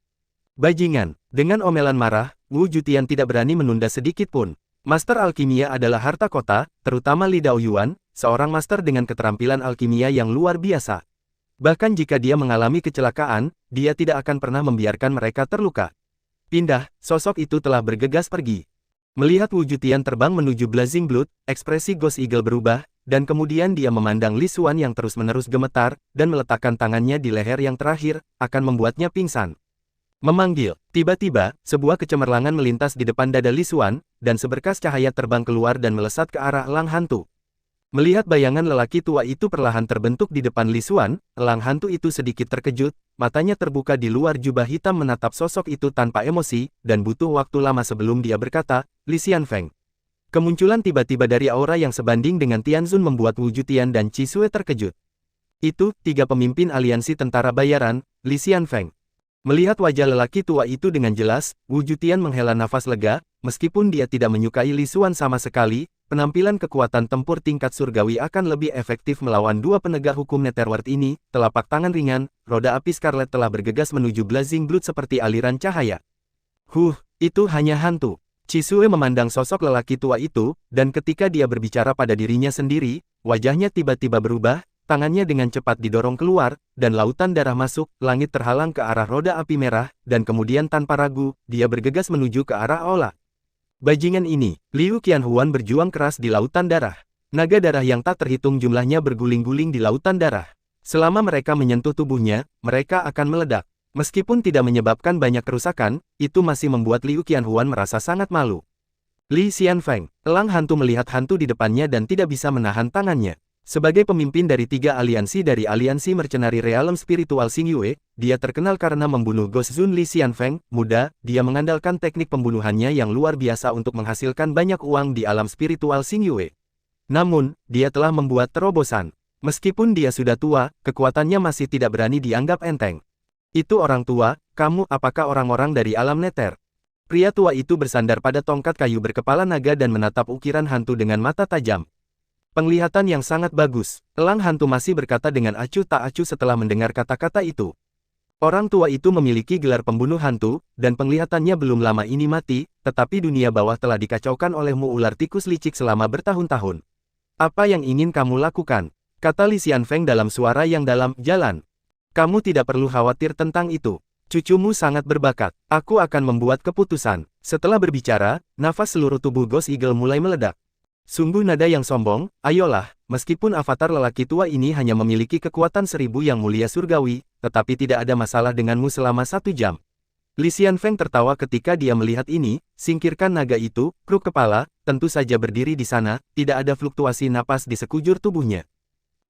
Bajingan, dengan omelan marah, Wu Jutian tidak berani menunda sedikit pun. Master alkimia adalah harta kota, terutama Li Daoyuan, seorang master dengan keterampilan alkimia yang luar biasa. Bahkan jika dia mengalami kecelakaan, dia tidak akan pernah membiarkan mereka terluka. Pindah, sosok itu telah bergegas pergi. Melihat Wu Jutian terbang menuju Blazing Blood, ekspresi Ghost Eagle berubah, dan kemudian dia memandang Li Xuan yang terus-menerus gemetar, dan meletakkan tangannya di leher yang terakhir, akan membuatnya pingsan. Memanggil, tiba-tiba, sebuah kecemerlangan melintas di depan dada Li Xuan, dan seberkas cahaya terbang keluar dan melesat ke arah elang hantu. Melihat bayangan lelaki tua itu perlahan terbentuk di depan Li Xuan, elang hantu itu sedikit terkejut, matanya terbuka di luar jubah hitam menatap sosok itu tanpa emosi, dan butuh waktu lama sebelum dia berkata, Li Xianfeng. Kemunculan tiba-tiba dari aura yang sebanding dengan Tianzun membuat Wu Jutian dan Qi Xue terkejut. Itu, tiga pemimpin aliansi tentara bayaran, Li Xianfeng. Melihat wajah lelaki tua itu dengan jelas, Wu Jutian menghela nafas lega, meskipun dia tidak menyukai Li Xuan sama sekali, penampilan kekuatan tempur tingkat surgawi akan lebih efektif melawan dua penegak hukum Netherworld ini. Telapak tangan ringan, roda api Scarlet telah bergegas menuju Blazing Blood seperti aliran cahaya. Itu hanya hantu. Chisue memandang sosok lelaki tua itu, dan ketika dia berbicara pada dirinya sendiri, wajahnya tiba-tiba berubah. Tangannya dengan cepat didorong keluar, dan lautan darah masuk, langit terhalang ke arah roda api merah, dan kemudian tanpa ragu, dia bergegas menuju ke arah aula. Bajingan ini, Liu Qianhuan berjuang keras di lautan darah. Naga darah yang tak terhitung jumlahnya berguling-guling di lautan darah. Selama mereka menyentuh tubuhnya, mereka akan meledak. Meskipun tidak menyebabkan banyak kerusakan, itu masih membuat Liu Qianhuan merasa sangat malu. Li Xianfeng, elang hantu melihat hantu di depannya dan tidak bisa menahan tangannya. Sebagai pemimpin dari tiga aliansi dari aliansi mercenari realem spiritual Xingyue, dia terkenal karena membunuh Ghost Zun Li Xianfeng, muda, dia mengandalkan teknik pembunuhannya yang luar biasa untuk menghasilkan banyak uang di alam spiritual Xingyue. Namun, dia telah membuat terobosan. Meskipun dia sudah tua, kekuatannya masih tidak berani dianggap enteng. Itu orang tua, kamu apakah orang-orang dari alam Nether? Pria tua itu bersandar pada tongkat kayu berkepala naga dan menatap ukiran hantu dengan mata tajam. Penglihatan yang sangat bagus. Elang hantu masih berkata dengan acuh tak acuh setelah mendengar kata-kata itu. Orang tua itu memiliki gelar pembunuh hantu, dan penglihatannya belum lama ini mati, tetapi dunia bawah telah dikacaukan olehmu ular tikus licik selama bertahun-tahun. Apa yang ingin kamu lakukan? Kata Li Xianfeng dalam suara yang dalam, jalan. Kamu tidak perlu khawatir tentang itu. Cucumu sangat berbakat. Aku akan membuat keputusan. Setelah berbicara, nafas seluruh tubuh Ghost Eagle mulai meledak. Sungguh nada yang sombong, ayolah, meskipun avatar lelaki tua ini hanya memiliki kekuatan 1000 yang mulia surgawi, tetapi tidak ada masalah denganmu selama 1 jam. Li Xianfeng tertawa ketika dia melihat ini, singkirkan naga itu, kruk kepala, tentu saja berdiri di sana, tidak ada fluktuasi napas di sekujur tubuhnya.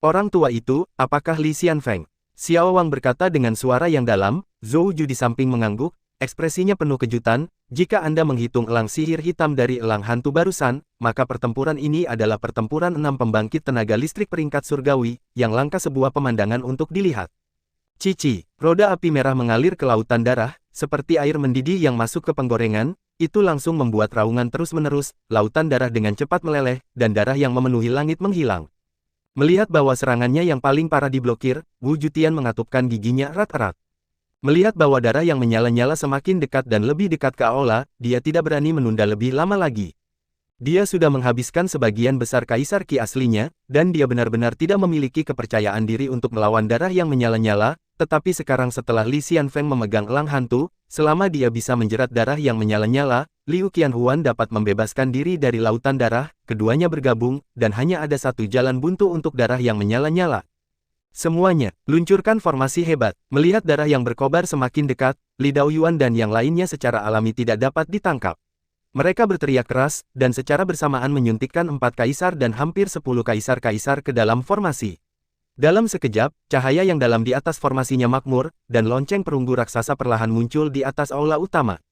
Orang tua itu, apakah Li Xianfeng? Xiao Wang berkata dengan suara yang dalam, Zhou Ju di samping mengangguk, ekspresinya penuh kejutan. Jika Anda menghitung elang sihir hitam dari elang hantu barusan, maka pertempuran ini adalah pertempuran 6 pembangkit tenaga listrik peringkat surgawi, yang langka sebuah pemandangan untuk dilihat. Cici, roda api merah mengalir ke lautan darah, seperti air mendidih yang masuk ke penggorengan, itu langsung membuat raungan terus-menerus, lautan darah dengan cepat meleleh, dan darah yang memenuhi langit menghilang. Melihat bahwa serangannya yang paling parah diblokir, Wu Jutian mengatupkan giginya erat-erat. Melihat bahwa darah yang menyala-nyala semakin dekat dan lebih dekat ke aula, dia tidak berani menunda lebih lama lagi. Dia sudah menghabiskan sebagian besar kaisar Qi aslinya, dan dia benar-benar tidak memiliki kepercayaan diri untuk melawan darah yang menyala-nyala, tetapi sekarang setelah Li Xianfeng memegang elang hantu, selama dia bisa menjerat darah yang menyala-nyala, Liu Qianhuan dapat membebaskan diri dari lautan darah, keduanya bergabung, dan hanya ada satu jalan buntu untuk darah yang menyala-nyala. Semuanya, luncurkan formasi hebat. Melihat darah yang berkobar semakin dekat, Li Daoyuan dan yang lainnya secara alami tidak dapat ditangkap. Mereka berteriak keras, dan secara bersamaan menyuntikkan 4 kaisar dan hampir 10 kaisar-kaisar ke dalam formasi. Dalam sekejap, cahaya yang dalam di atas formasinya makmur, dan lonceng perunggu raksasa perlahan muncul di atas aula utama.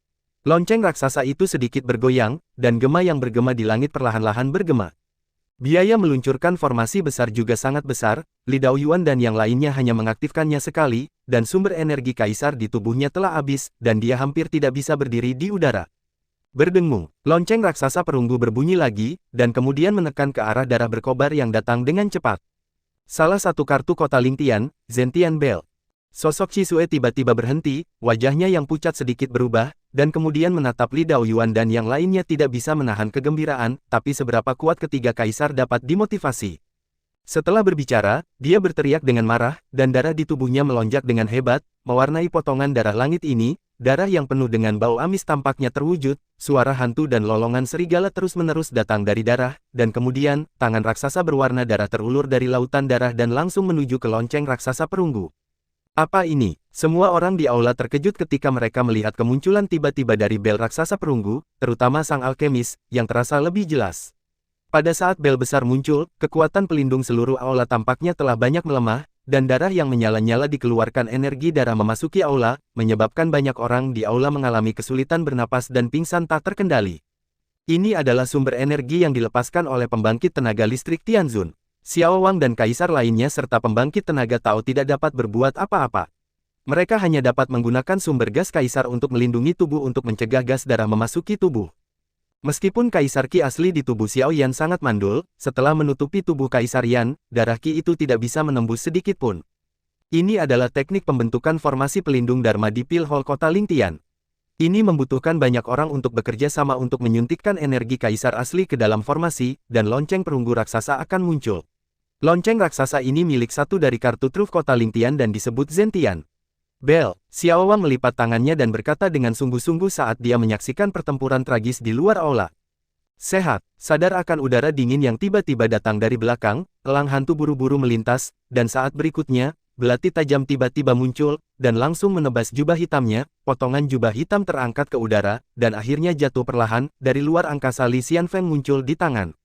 Lonceng raksasa itu sedikit bergoyang, dan gema yang bergema di langit perlahan-lahan bergema. Biaya meluncurkan formasi besar juga sangat besar, Li Daoyuan dan yang lainnya hanya mengaktifkannya sekali, dan sumber energi kaisar di tubuhnya telah habis, dan dia hampir tidak bisa berdiri di udara. Berdengung, lonceng raksasa perunggu berbunyi lagi, dan kemudian menekan ke arah darah berkobar yang datang dengan cepat. Salah satu kartu kota Lingtian, Zentian Bell. Sosok Chisue tiba-tiba berhenti, wajahnya yang pucat sedikit berubah, dan kemudian menatap Li Daoyuan dan yang lainnya tidak bisa menahan kegembiraan, tapi seberapa kuat ketiga kaisar dapat dimotivasi. Setelah berbicara, dia berteriak dengan marah, dan darah di tubuhnya melonjak dengan hebat, mewarnai potongan darah langit ini, darah yang penuh dengan bau amis tampaknya terwujud, suara hantu dan lolongan serigala terus-menerus datang dari darah, dan kemudian, tangan raksasa berwarna darah terulur dari lautan darah dan langsung menuju ke lonceng raksasa perunggu. Apa ini? Semua orang di aula terkejut ketika mereka melihat kemunculan tiba-tiba dari bel raksasa perunggu, terutama sang alkemis, yang terasa lebih jelas. Pada saat bel besar muncul, kekuatan pelindung seluruh aula tampaknya telah banyak melemah, dan darah yang menyala-nyala dikeluarkan energi darah memasuki aula, menyebabkan banyak orang di aula mengalami kesulitan bernapas dan pingsan tak terkendali. Ini adalah sumber energi yang dilepaskan oleh pembangkit tenaga listrik Tianzun. Xiao Wang dan kaisar lainnya serta pembangkit tenaga Tao tidak dapat berbuat apa-apa. Mereka hanya dapat menggunakan sumber gas kaisar untuk melindungi tubuh untuk mencegah gas darah memasuki tubuh. Meskipun kaisar Qi asli di tubuh Xiao Yan sangat mandul, setelah menutupi tubuh kaisar Yan, darah Qi itu tidak bisa menembus sedikit pun. Ini adalah teknik pembentukan formasi pelindung Dharma di Pil Hall Kota Lingtian. Ini membutuhkan banyak orang untuk bekerja sama untuk menyuntikkan energi kaisar asli ke dalam formasi, dan lonceng perunggu raksasa akan muncul. Lonceng raksasa ini milik satu dari kartu truf Kota Lingtian dan disebut Zentian. Bel, Xiao Wang melipat tangannya dan berkata dengan sungguh-sungguh saat dia menyaksikan pertempuran tragis di luar aula. Sehat, sadar akan udara dingin yang tiba-tiba datang dari belakang, elang hantu buru-buru melintas, dan saat berikutnya, belati tajam tiba-tiba muncul, dan langsung menebas jubah hitamnya, potongan jubah hitam terangkat ke udara, dan akhirnya jatuh perlahan, dari luar angkasa Li Xianfeng muncul di tangan.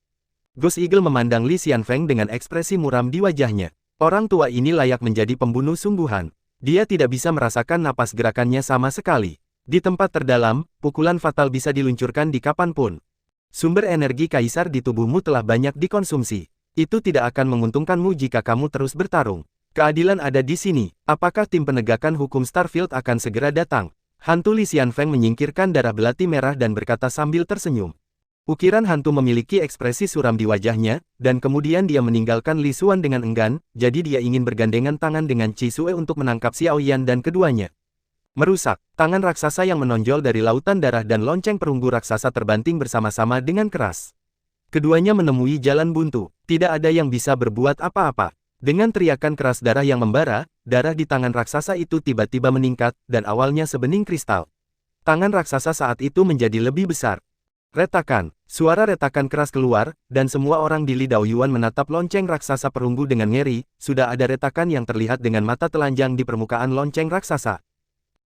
Ghost Eagle memandang Li Xianfeng dengan ekspresi muram di wajahnya. Orang tua ini layak menjadi pembunuh sungguhan. Dia tidak bisa merasakan napas gerakannya sama sekali. Di tempat terdalam, pukulan fatal bisa diluncurkan di kapanpun. Sumber energi kaisar di tubuhmu telah banyak dikonsumsi. Itu tidak akan menguntungkanmu jika kamu terus bertarung. Keadilan ada di sini. Apakah tim penegakan hukum Starfield akan segera datang? Hantu Li Xianfeng menyingkirkan darah belati merah dan berkata sambil tersenyum. Ukiran hantu memiliki ekspresi suram di wajahnya, dan kemudian dia meninggalkan Li Xuan dengan enggan, jadi dia ingin bergandengan tangan dengan Qi Xue untuk menangkap Xiao Yan dan keduanya. Merusak, tangan raksasa yang menonjol dari lautan darah dan lonceng perunggu raksasa terbanting bersama-sama dengan keras. Keduanya menemui jalan buntu, tidak ada yang bisa berbuat apa-apa. Dengan teriakan keras darah yang membara, darah di tangan raksasa itu tiba-tiba meningkat, dan awalnya sebening kristal. Tangan raksasa saat itu menjadi lebih besar. Retakan, suara retakan keras keluar, dan semua orang di Li Daoyuan menatap lonceng raksasa perunggu dengan ngeri. Sudah ada retakan yang terlihat dengan mata telanjang di permukaan lonceng raksasa.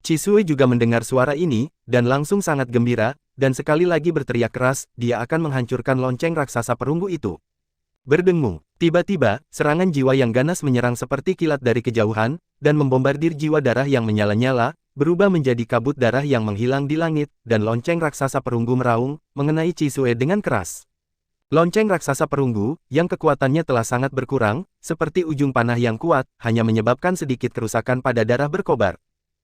Qi Xue juga mendengar suara ini, dan langsung sangat gembira, dan sekali lagi berteriak keras, dia akan menghancurkan lonceng raksasa perunggu itu. Berdengung, tiba-tiba, serangan jiwa yang ganas menyerang seperti kilat dari kejauhan, dan membombardir jiwa darah yang menyala-nyala, berubah menjadi kabut darah yang menghilang di langit, dan lonceng raksasa perunggu meraung, mengenai Qi Xue dengan keras. Lonceng raksasa perunggu, yang kekuatannya telah sangat berkurang, seperti ujung panah yang kuat, hanya menyebabkan sedikit kerusakan pada darah berkobar.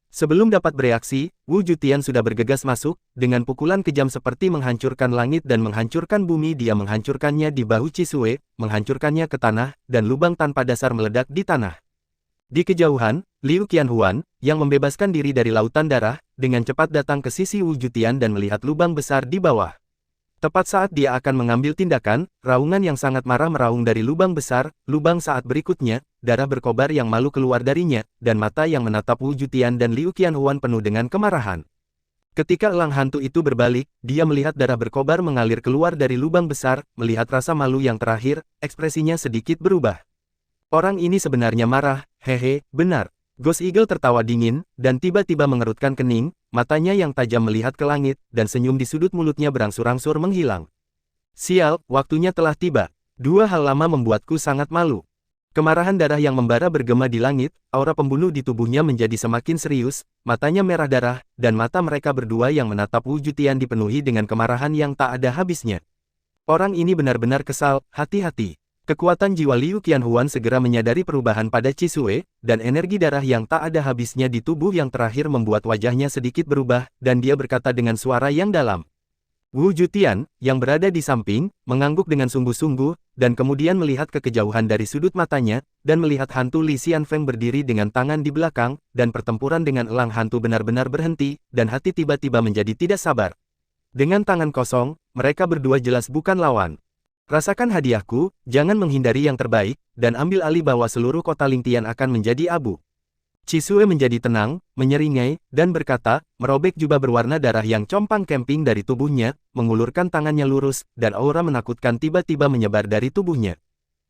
Sebelum dapat bereaksi, Wu Jutian sudah bergegas masuk, dengan pukulan kejam seperti menghancurkan langit dan menghancurkan bumi. Dia menghancurkannya di bahu Qi Xue, menghancurkannya ke tanah, dan lubang tanpa dasar meledak di tanah. Di kejauhan, Liu Qianhuan, yang membebaskan diri dari lautan darah, dengan cepat datang ke sisi Wu Jutian dan melihat lubang besar di bawah. Tepat saat dia akan mengambil tindakan, raungan yang sangat marah meraung dari lubang besar. Lubang saat berikutnya, darah berkobar yang malu keluar darinya, dan mata yang menatap Wu Jutian dan Liu Qianhuan penuh dengan kemarahan. Ketika elang hantu itu berbalik, dia melihat darah berkobar mengalir keluar dari lubang besar. Melihat rasa malu yang terakhir, ekspresinya sedikit berubah. Orang ini sebenarnya marah, hehe, benar. Ghost Eagle tertawa dingin, dan tiba-tiba mengerutkan kening, matanya yang tajam melihat ke langit, dan senyum di sudut mulutnya berangsur-angsur menghilang. Sial, waktunya telah tiba. Dua hal lama membuatku sangat malu. Kemarahan darah yang membara bergema di langit, aura pembunuh di tubuhnya menjadi semakin serius, matanya merah darah, dan mata mereka berdua yang menatap Wu Jutian dipenuhi dengan kemarahan yang tak ada habisnya. Orang ini benar-benar kesal, hati-hati. Kekuatan jiwa Liu Qianhuan segera menyadari perubahan pada Qi Xue, dan energi darah yang tak ada habisnya di tubuh yang terakhir membuat wajahnya sedikit berubah, dan dia berkata dengan suara yang dalam. Wu Jutian, yang berada di samping, mengangguk dengan sungguh-sungguh, dan kemudian melihat ke kejauhan dari sudut matanya, dan melihat hantu Li Xianfeng berdiri dengan tangan di belakang, dan pertempuran dengan elang hantu benar-benar berhenti, dan hati tiba-tiba menjadi tidak sabar. Dengan tangan kosong, mereka berdua jelas bukan lawan. Rasakan hadiahku, jangan menghindari yang terbaik, dan ambil alih bahwa seluruh kota Lingtian akan menjadi abu. Qi Xue menjadi tenang, menyeringai, dan berkata, merobek jubah berwarna darah yang compang-camping dari tubuhnya, mengulurkan tangannya lurus, dan aura menakutkan tiba-tiba menyebar dari tubuhnya.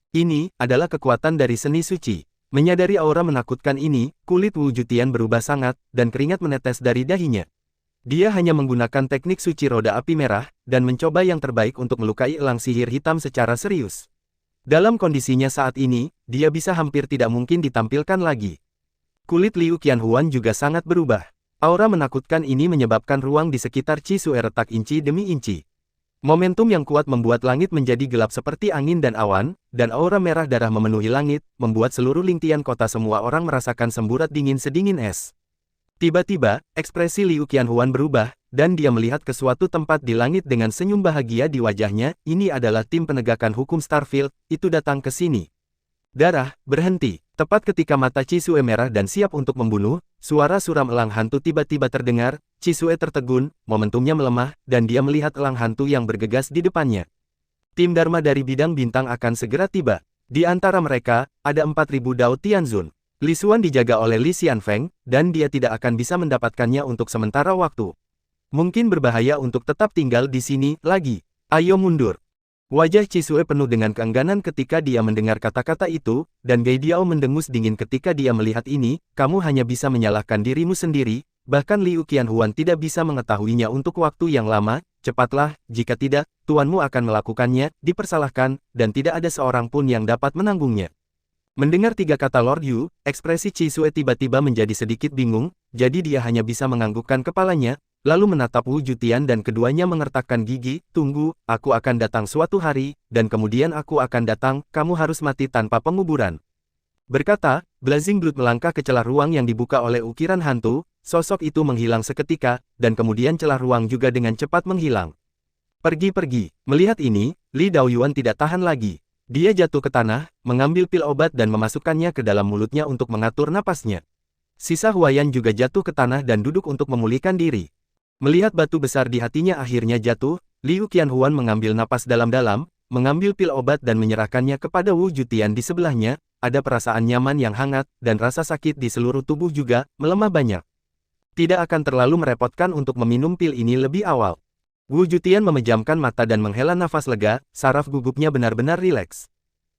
Ini adalah kekuatan dari seni suci. Menyadari aura menakutkan ini, kulit Wu Jutian berubah sangat, dan keringat menetes dari dahinya. Dia hanya menggunakan teknik suci roda api merah, dan mencoba yang terbaik untuk melukai elang sihir hitam secara serius. Dalam kondisinya saat ini, dia bisa hampir tidak mungkin ditampilkan lagi. Kulit Liu Qianhuan juga sangat berubah. Aura menakutkan ini menyebabkan ruang di sekitar Qi Xue retak inci demi inci. Momentum yang kuat membuat langit menjadi gelap seperti angin dan awan, dan aura merah darah memenuhi langit, membuat seluruh lingtian kota semua orang merasakan semburat dingin sedingin es. Tiba-tiba, ekspresi Liu Qianhuan berubah, dan dia melihat ke suatu tempat di langit dengan senyum bahagia di wajahnya. Ini adalah tim penegakan hukum Starfield, itu datang ke sini. Darah, berhenti. Tepat ketika mata Cisue merah dan siap untuk membunuh, suara suram elang hantu tiba-tiba terdengar. Cisue tertegun, momentumnya melemah, dan dia melihat elang hantu yang bergegas di depannya. Tim Dharma dari bidang bintang akan segera tiba. Di antara mereka, ada 4.000 Dao Tianzun. Li Xuan dijaga oleh Li Xianfeng, dan dia tidak akan bisa mendapatkannya untuk sementara waktu. Mungkin berbahaya untuk tetap tinggal di sini lagi. Ayo mundur. Wajah Cisue penuh dengan keengganan ketika dia mendengar kata-kata itu, dan Gai Diao mendengus dingin ketika dia melihat ini. Kamu hanya bisa menyalahkan dirimu sendiri, bahkan Liu Qianhuan tidak bisa mengetahuinya untuk waktu yang lama. Cepatlah, jika tidak, tuanmu akan melakukannya, dipersalahkan, dan tidak ada seorang pun yang dapat menanggungnya. Mendengar 3 kata Lord Yu, ekspresi Cisue tiba-tiba menjadi sedikit bingung, jadi dia hanya bisa menganggukkan kepalanya, lalu menatap Wu Jutian dan keduanya mengertakkan gigi. Tunggu, aku akan datang suatu hari, dan kemudian aku akan datang, kamu harus mati tanpa penguburan. Berkata, Blazing Blood melangkah ke celah ruang yang dibuka oleh ukiran hantu, sosok itu menghilang seketika, dan kemudian celah ruang juga dengan cepat menghilang. Pergi-pergi. Melihat ini, Li Daoyuan tidak tahan lagi. Dia jatuh ke tanah, mengambil pil obat dan memasukkannya ke dalam mulutnya untuk mengatur napasnya. Sisa Huayan juga jatuh ke tanah dan duduk untuk memulihkan diri. Melihat batu besar di hatinya akhirnya jatuh, Liu Qianhuan mengambil napas dalam-dalam, mengambil pil obat dan menyerahkannya kepada Wu Jutian di sebelahnya. Ada perasaan nyaman yang hangat, dan rasa sakit di seluruh tubuh juga melemah banyak. Tidak akan terlalu merepotkan untuk meminum pil ini lebih awal. Wu Jutian memejamkan mata dan menghela nafas lega, saraf gugupnya benar-benar rileks.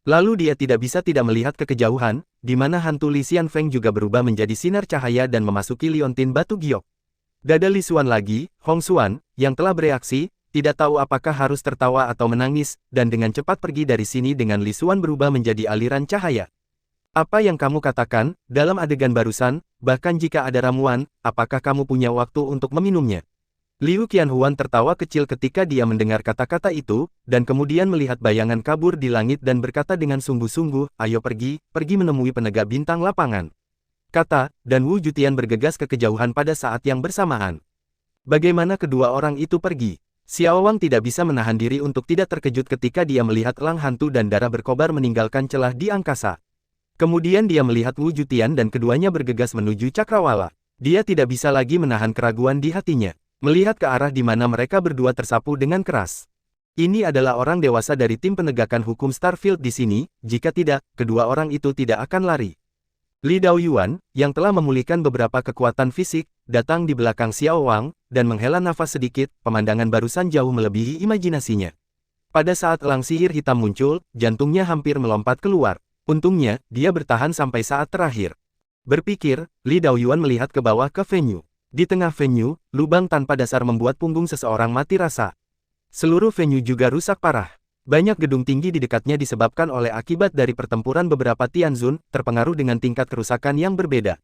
Lalu dia tidak bisa tidak melihat ke kejauhan, di mana hantu Li Xianfeng juga berubah menjadi sinar cahaya dan memasuki liontin batu giok. Dada Li Xuan lagi, Hong Xuan, yang telah bereaksi, tidak tahu apakah harus tertawa atau menangis, dan dengan cepat pergi dari sini dengan Li Xuan berubah menjadi aliran cahaya. Apa yang kamu katakan, dalam adegan barusan, bahkan jika ada ramuan, apakah kamu punya waktu untuk meminumnya? Liu Qianhuan tertawa kecil ketika dia mendengar kata-kata itu, dan kemudian melihat bayangan kabur di langit dan berkata dengan sungguh-sungguh, ayo pergi menemui penegak bintang lapangan. Kata, dan Wu Jutian bergegas ke kejauhan pada saat yang bersamaan. Bagaimana kedua orang itu pergi? Xiao Wang tidak bisa menahan diri untuk tidak terkejut ketika dia melihat elang hantu dan darah berkobar meninggalkan celah di angkasa. Kemudian dia melihat Wu Jutian dan keduanya bergegas menuju cakrawala. Dia tidak bisa lagi menahan keraguan di hatinya, melihat ke arah di mana mereka berdua tersapu dengan keras. Ini adalah orang dewasa dari tim penegakan hukum Starfield di sini, jika tidak, kedua orang itu tidak akan lari. Li Daoyuan, yang telah memulihkan beberapa kekuatan fisik, datang di belakang Xiao Wang, dan menghela nafas sedikit. Pemandangan barusan jauh melebihi imajinasinya. Pada saat elang sihir hitam muncul, jantungnya hampir melompat keluar. Untungnya, dia bertahan sampai saat terakhir. Berpikir, Li Daoyuan melihat ke bawah ke venue. Di tengah venue, lubang tanpa dasar membuat punggung seseorang mati rasa. Seluruh venue juga rusak parah. Banyak gedung tinggi di dekatnya disebabkan oleh akibat dari pertempuran beberapa Tianzun, terpengaruh dengan tingkat kerusakan yang berbeda.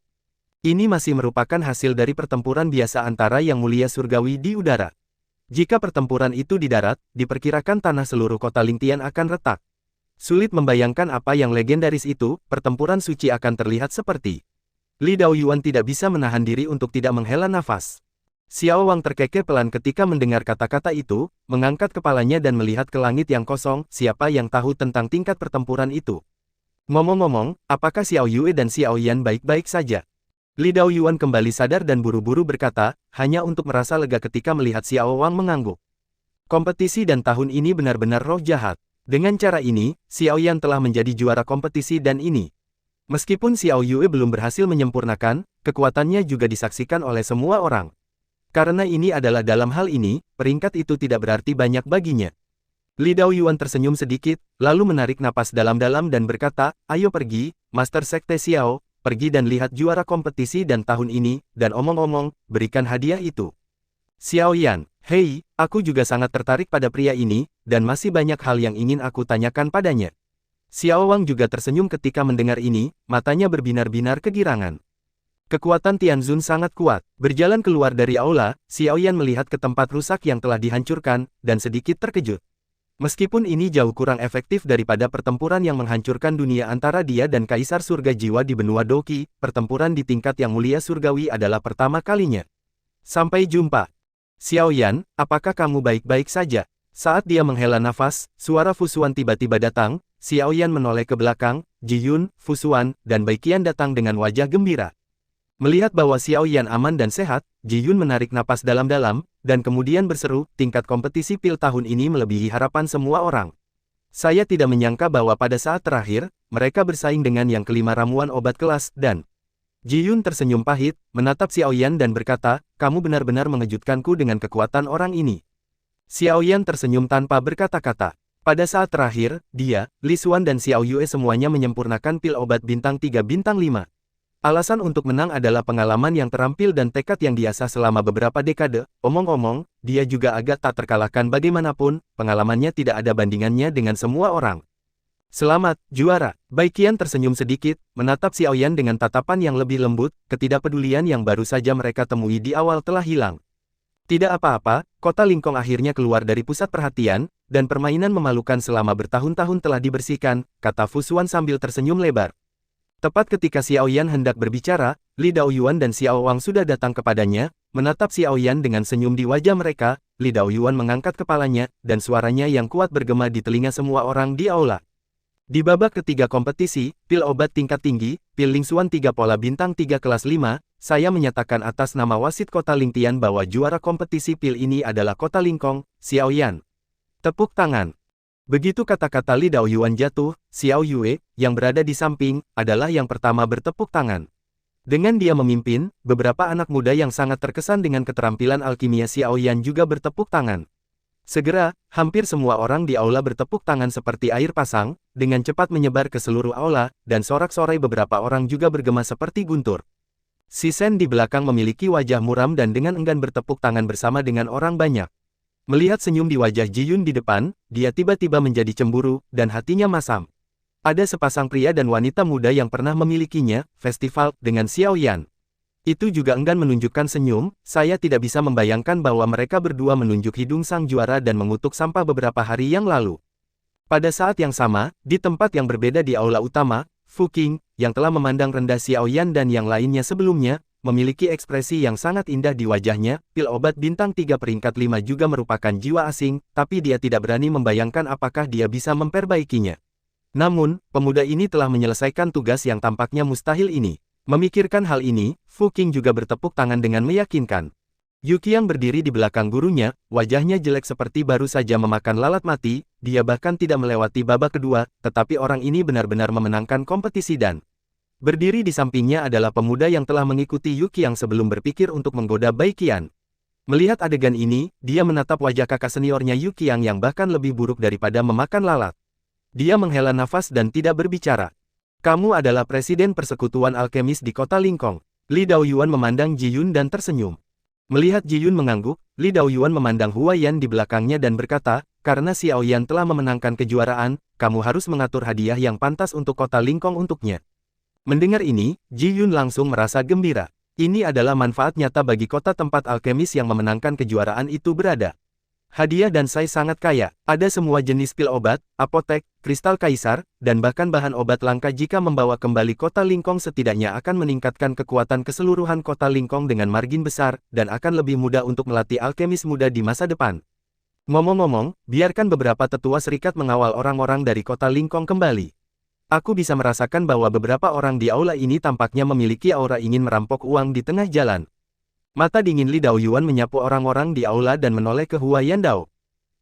Ini masih merupakan hasil dari pertempuran biasa antara Yang Mulia Surgawi di udara. Jika pertempuran itu di darat, diperkirakan tanah seluruh kota Lingtian akan retak. Sulit membayangkan apa yang legendaris itu, pertempuran suci akan terlihat seperti. Li Daoyuan tidak bisa menahan diri untuk tidak menghela nafas. Xiao Wang terkekeh pelan ketika mendengar kata-kata itu, mengangkat kepalanya dan melihat ke langit yang kosong. Siapa yang tahu tentang tingkat pertempuran itu? Ngomong-ngomong, apakah Xiao Yue dan Xiao Yan baik-baik saja? Li Daoyuan kembali sadar dan buru-buru berkata, hanya untuk merasa lega ketika melihat Xiao Wang mengangguk. Kompetisi dan tahun ini benar-benar roh jahat. Dengan cara ini, Xiao Yan telah menjadi juara kompetisi dan ini. Meskipun Xiao Yue belum berhasil menyempurnakan, kekuatannya juga disaksikan oleh semua orang. Karena ini adalah dalam hal ini, peringkat itu tidak berarti banyak baginya. Li Daoyuan tersenyum sedikit, lalu menarik napas dalam-dalam dan berkata, ayo pergi, Master Sekte Xiao, pergi dan lihat juara kompetisi dan tahun ini, dan omong-omong, berikan hadiah itu. Xiao Yan, hei, aku juga sangat tertarik pada pria ini, dan masih banyak hal yang ingin aku tanyakan padanya. Xiao Wang juga tersenyum ketika mendengar ini, matanya berbinar-binar kegirangan. Kekuatan Tianzun sangat kuat. Berjalan keluar dari aula, Xiaoyan melihat ke tempat rusak yang telah dihancurkan, dan sedikit terkejut. Meskipun ini jauh kurang efektif daripada pertempuran yang menghancurkan dunia antara dia dan Kaisar Surga Jiwa di benua Doqi, pertempuran di tingkat yang mulia surgawi adalah pertama kalinya. Sampai jumpa. Xiaoyan, apakah kamu baik-baik saja? Saat dia menghela nafas, suara Fusuan tiba-tiba datang. Xiaoyan menoleh ke belakang, Ji Yun, Fusuan, dan Baiqian datang dengan wajah gembira. Melihat bahwa Xiaoyan aman dan sehat, Ji Yun menarik napas dalam-dalam, dan kemudian berseru, tingkat kompetisi pil tahun ini melebihi harapan semua orang. Saya tidak menyangka bahwa pada saat terakhir, mereka bersaing dengan yang kelima ramuan obat kelas, dan... Ji Yun tersenyum pahit, menatap Xiaoyan dan berkata, kamu benar-benar mengejutkanku dengan kekuatan orang ini. Xiaoyan tersenyum tanpa berkata-kata. Pada saat terakhir, dia, Li Xuan dan Xiao Yue semuanya menyempurnakan pil obat bintang 3 bintang 5. Alasan untuk menang adalah pengalaman yang terampil dan tekad yang diasah selama beberapa dekade. Omong-omong, dia juga agak tak terkalahkan bagaimanapun, pengalamannya tidak ada bandingannya dengan semua orang. Selamat, juara. Baiqian tersenyum sedikit, menatap Xiaoyan dengan tatapan yang lebih lembut, ketidakpedulian yang baru saja mereka temui di awal telah hilang. Tidak apa-apa, kota Lingkong akhirnya keluar dari pusat perhatian, dan permainan memalukan selama bertahun-tahun telah dibersihkan, kata Fusuan sambil tersenyum lebar. Tepat ketika Xiaoyan hendak berbicara, Li Daoyuan dan Xiao Wang sudah datang kepadanya, menatap Xiaoyan dengan senyum di wajah mereka. Li Daoyuan mengangkat kepalanya, dan suaranya yang kuat bergema di telinga semua orang di aula. Di babak ketiga kompetisi, pil obat tingkat tinggi, pil Lingxuan 3 pola bintang 3 kelas 5, saya menyatakan atas nama wasit kota Lingtian bahwa juara kompetisi pil ini adalah kota Lingkong, Xiaoyan. Tepuk tangan. Begitu kata-kata Li Daoyuan jatuh, Xiao Yue, yang berada di samping, adalah yang pertama bertepuk tangan. Dengan dia memimpin, beberapa anak muda yang sangat terkesan dengan keterampilan alkimia Xiaoyan juga bertepuk tangan. Segera, hampir semua orang di aula bertepuk tangan seperti air pasang, dengan cepat menyebar ke seluruh aula, dan sorak-sorai beberapa orang juga bergema seperti guntur. Si Shen di belakang memiliki wajah muram dan dengan enggan bertepuk tangan bersama dengan orang banyak. Melihat senyum di wajah Ji Yun di depan, dia tiba-tiba menjadi cemburu, dan hatinya masam. Ada sepasang pria dan wanita muda yang pernah memilikinya, festival, dengan Xiaoyan. Itu juga enggan menunjukkan senyum, saya tidak bisa membayangkan bahwa mereka berdua menunjuk hidung sang juara dan mengutuk sampah beberapa hari yang lalu. Pada saat yang sama, di tempat yang berbeda di aula utama, Fu Qing, yang telah memandang rendah Xiaoyan dan yang lainnya sebelumnya, memiliki ekspresi yang sangat indah di wajahnya. Pil obat bintang 3 peringkat 5 juga merupakan jiwa asing, tapi dia tidak berani membayangkan apakah dia bisa memperbaikinya. Namun, pemuda ini telah menyelesaikan tugas yang tampaknya mustahil ini. Memikirkan hal ini, Fu Qing juga bertepuk tangan dengan meyakinkan. Yuki yang berdiri di belakang gurunya, wajahnya jelek seperti baru saja memakan lalat mati, dia bahkan tidak melewati babak kedua, tetapi orang ini benar-benar memenangkan kompetisi dan berdiri di sampingnya adalah pemuda yang telah mengikuti Yuki yang sebelum berpikir untuk menggoda Baiqian. Melihat adegan ini, dia menatap wajah kakak seniornya Yuki yang bahkan lebih buruk daripada memakan lalat. Dia menghela nafas dan tidak berbicara. Kamu adalah presiden persekutuan alkemis di kota Lingkong. Li Daoyuan memandang Ji Yun dan tersenyum. Melihat Ji Yun mengangguk, Li Daoyuan memandang Huaiyan di belakangnya dan berkata, karena Xiaoyan telah memenangkan kejuaraan, kamu harus mengatur hadiah yang pantas untuk kota Lingkong untuknya. Mendengar ini, Ji Yun langsung merasa gembira. Ini adalah manfaat nyata bagi kota tempat alkemis yang memenangkan kejuaraan itu berada. Hadiah dan Sai sangat kaya, ada semua jenis pil obat, apotek, kristal kaisar, dan bahkan bahan obat langka. Jika membawa kembali kota Lingkong setidaknya akan meningkatkan kekuatan keseluruhan kota Lingkong dengan margin besar, dan akan lebih mudah untuk melatih alkemis muda di masa depan. Ngomong-ngomong, biarkan beberapa tetua serikat mengawal orang-orang dari kota Lingkong kembali. Aku bisa merasakan bahwa beberapa orang di aula ini tampaknya memiliki aura ingin merampok uang di tengah jalan. Mata dingin Li Daoyuan menyapu orang-orang di aula dan menoleh ke Huaiyan Dao.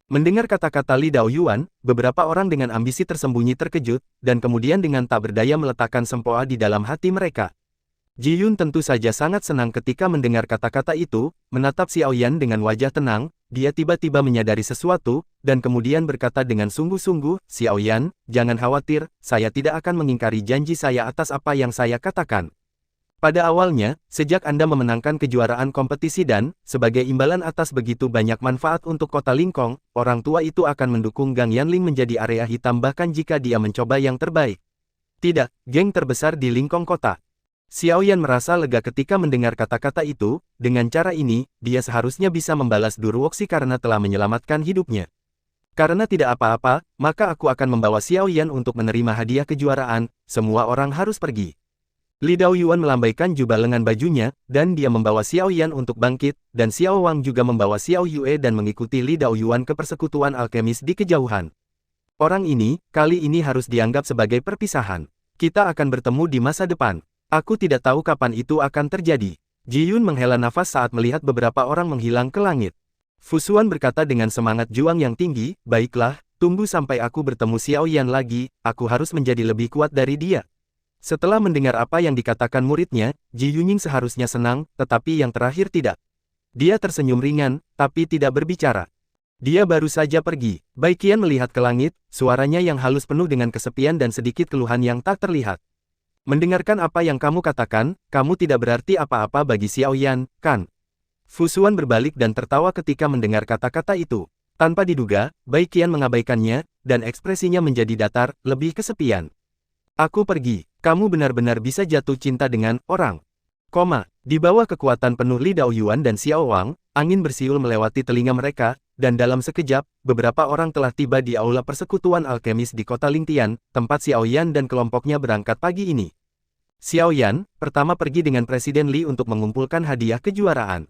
Mendengar kata-kata Li Daoyuan, beberapa orang dengan ambisi tersembunyi terkejut, dan kemudian dengan tak berdaya meletakkan sempoa di dalam hati mereka. Ji Yun tentu saja sangat senang ketika mendengar kata-kata itu, menatap Xiaoyan dengan wajah tenang, dia tiba-tiba menyadari sesuatu, dan kemudian berkata dengan sungguh-sungguh, Xiaoyan, jangan khawatir, saya tidak akan mengingkari janji saya atas apa yang saya katakan. Pada awalnya, sejak Anda memenangkan kejuaraan kompetisi dan, sebagai imbalan atas begitu banyak manfaat untuk kota Lingkong, orang tua itu akan mendukung Gang Yanling menjadi area hitam bahkan jika dia mencoba yang terbaik. Tidak, geng terbesar di Lingkong kota. Xiao Yan merasa lega ketika mendengar kata-kata itu, dengan cara ini, dia seharusnya bisa membalas Durwoksi karena telah menyelamatkan hidupnya. Karena tidak apa-apa, maka aku akan membawa Xiao Yan untuk menerima hadiah kejuaraan, semua orang harus pergi. Li Daoyuan melambaikan jubah lengan bajunya, dan dia membawa Xiao Yan untuk bangkit, dan Xiao Wang juga membawa Xiao Yue dan mengikuti Li Daoyuan ke persekutuan alkemis di kejauhan. Orang ini, kali ini harus dianggap sebagai perpisahan. Kita akan bertemu di masa depan. Aku tidak tahu kapan itu akan terjadi. Ji Yun menghela nafas saat melihat beberapa orang menghilang ke langit. Fu Xuan berkata dengan semangat juang yang tinggi, baiklah, tunggu sampai aku bertemu Xiao Yan lagi, aku harus menjadi lebih kuat dari dia. Setelah mendengar apa yang dikatakan muridnya, Ji Yunying seharusnya senang, tetapi yang terakhir tidak. Dia tersenyum ringan, tapi tidak berbicara. Dia baru saja pergi. Bai Qian melihat ke langit, suaranya yang halus penuh dengan kesepian dan sedikit keluhan yang tak terlihat. Mendengarkan apa yang kamu katakan, kamu tidak berarti apa-apa bagi Xiao Yan, kan? Fu Xuan berbalik dan tertawa ketika mendengar kata-kata itu. Tanpa diduga, Bai Qian mengabaikannya, dan ekspresinya menjadi datar, lebih kesepian. Aku pergi. Kamu benar-benar bisa jatuh cinta dengan orang. Di bawah kekuatan penuh Li Daoyuan dan Xiao Wang, angin bersiul melewati telinga mereka, dan dalam sekejap, beberapa orang telah tiba di aula persekutuan alkemis di kota Lingtian, tempat Xiao Yan dan kelompoknya berangkat pagi ini. Xiao Yan, pertama pergi dengan Presiden Li untuk mengumpulkan hadiah kejuaraan.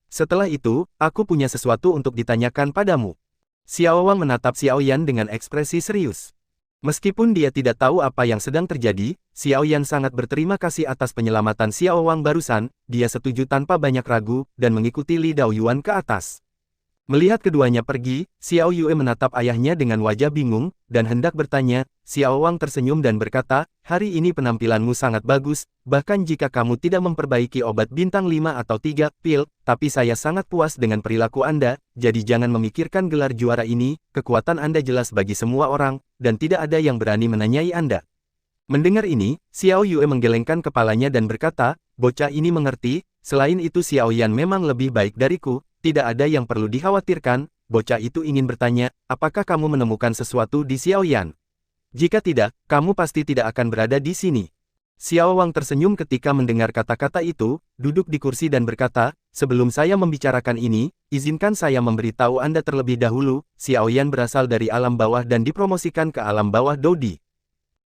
Setelah itu, aku punya sesuatu untuk ditanyakan padamu. Xiao Wang menatap Xiao Yan dengan ekspresi serius. Meskipun dia tidak tahu apa yang sedang terjadi, Xiao Yan sangat berterima kasih atas penyelamatan Xiao Wang barusan, dia setuju tanpa banyak ragu, dan mengikuti Li Daoyuan ke atas. Melihat keduanya pergi, Xiao Yue menatap ayahnya dengan wajah bingung, dan hendak bertanya, Xiao Wang tersenyum dan berkata, hari ini penampilanmu sangat bagus, bahkan jika kamu tidak memperbaiki obat bintang 5 atau 3 pil, tapi saya sangat puas dengan perilaku Anda, jadi jangan memikirkan gelar juara ini, kekuatan Anda jelas bagi semua orang, dan tidak ada yang berani menanyai Anda. Mendengar ini, Xiao Yue menggelengkan kepalanya dan berkata, bocah ini mengerti, selain itu Xiao Yan memang lebih baik dariku, tidak ada yang perlu dikhawatirkan, bocah itu ingin bertanya, apakah kamu menemukan sesuatu di Xiao Yan? Jika tidak, kamu pasti tidak akan berada di sini. Xiao Wang tersenyum ketika mendengar kata-kata itu, duduk di kursi dan berkata, sebelum saya membicarakan ini, izinkan saya memberitahu Anda terlebih dahulu, Xiao Yan berasal dari alam bawah dan dipromosikan ke alam bawah Dodi.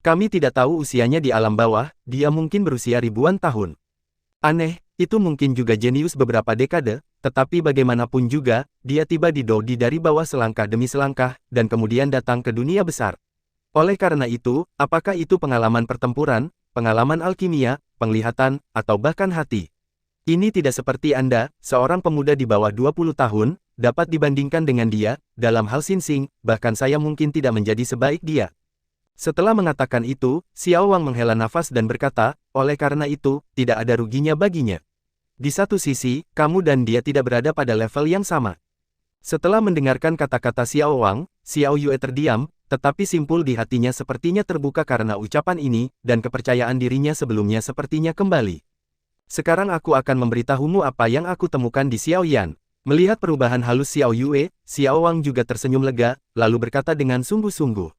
Kami tidak tahu usianya di alam bawah, dia mungkin berusia ribuan tahun. Aneh, itu mungkin juga jenius beberapa dekade, tetapi bagaimanapun juga, dia tiba di Dodi dari bawah selangkah demi selangkah, dan kemudian datang ke dunia besar. Oleh karena itu, apakah itu pengalaman pertempuran, pengalaman alkimia, penglihatan, atau bahkan hati? Ini tidak seperti Anda, seorang pemuda di bawah 20 tahun, dapat dibandingkan dengan dia, dalam hal sinsing, bahkan saya mungkin tidak menjadi sebaik dia. Setelah mengatakan itu, Xiao Wang menghela nafas dan berkata, oleh karena itu, tidak ada ruginya baginya. Di satu sisi, kamu dan dia tidak berada pada level yang sama. Setelah mendengarkan kata-kata Xiao Wang, Xiao Yue terdiam, tetapi simpul di hatinya sepertinya terbuka karena ucapan ini, dan kepercayaan dirinya sebelumnya sepertinya kembali. Sekarang aku akan memberitahumu apa yang aku temukan di Xiao Yan. Melihat perubahan halus Xiao Yue, Xiao Wang juga tersenyum lega, lalu berkata dengan sungguh-sungguh.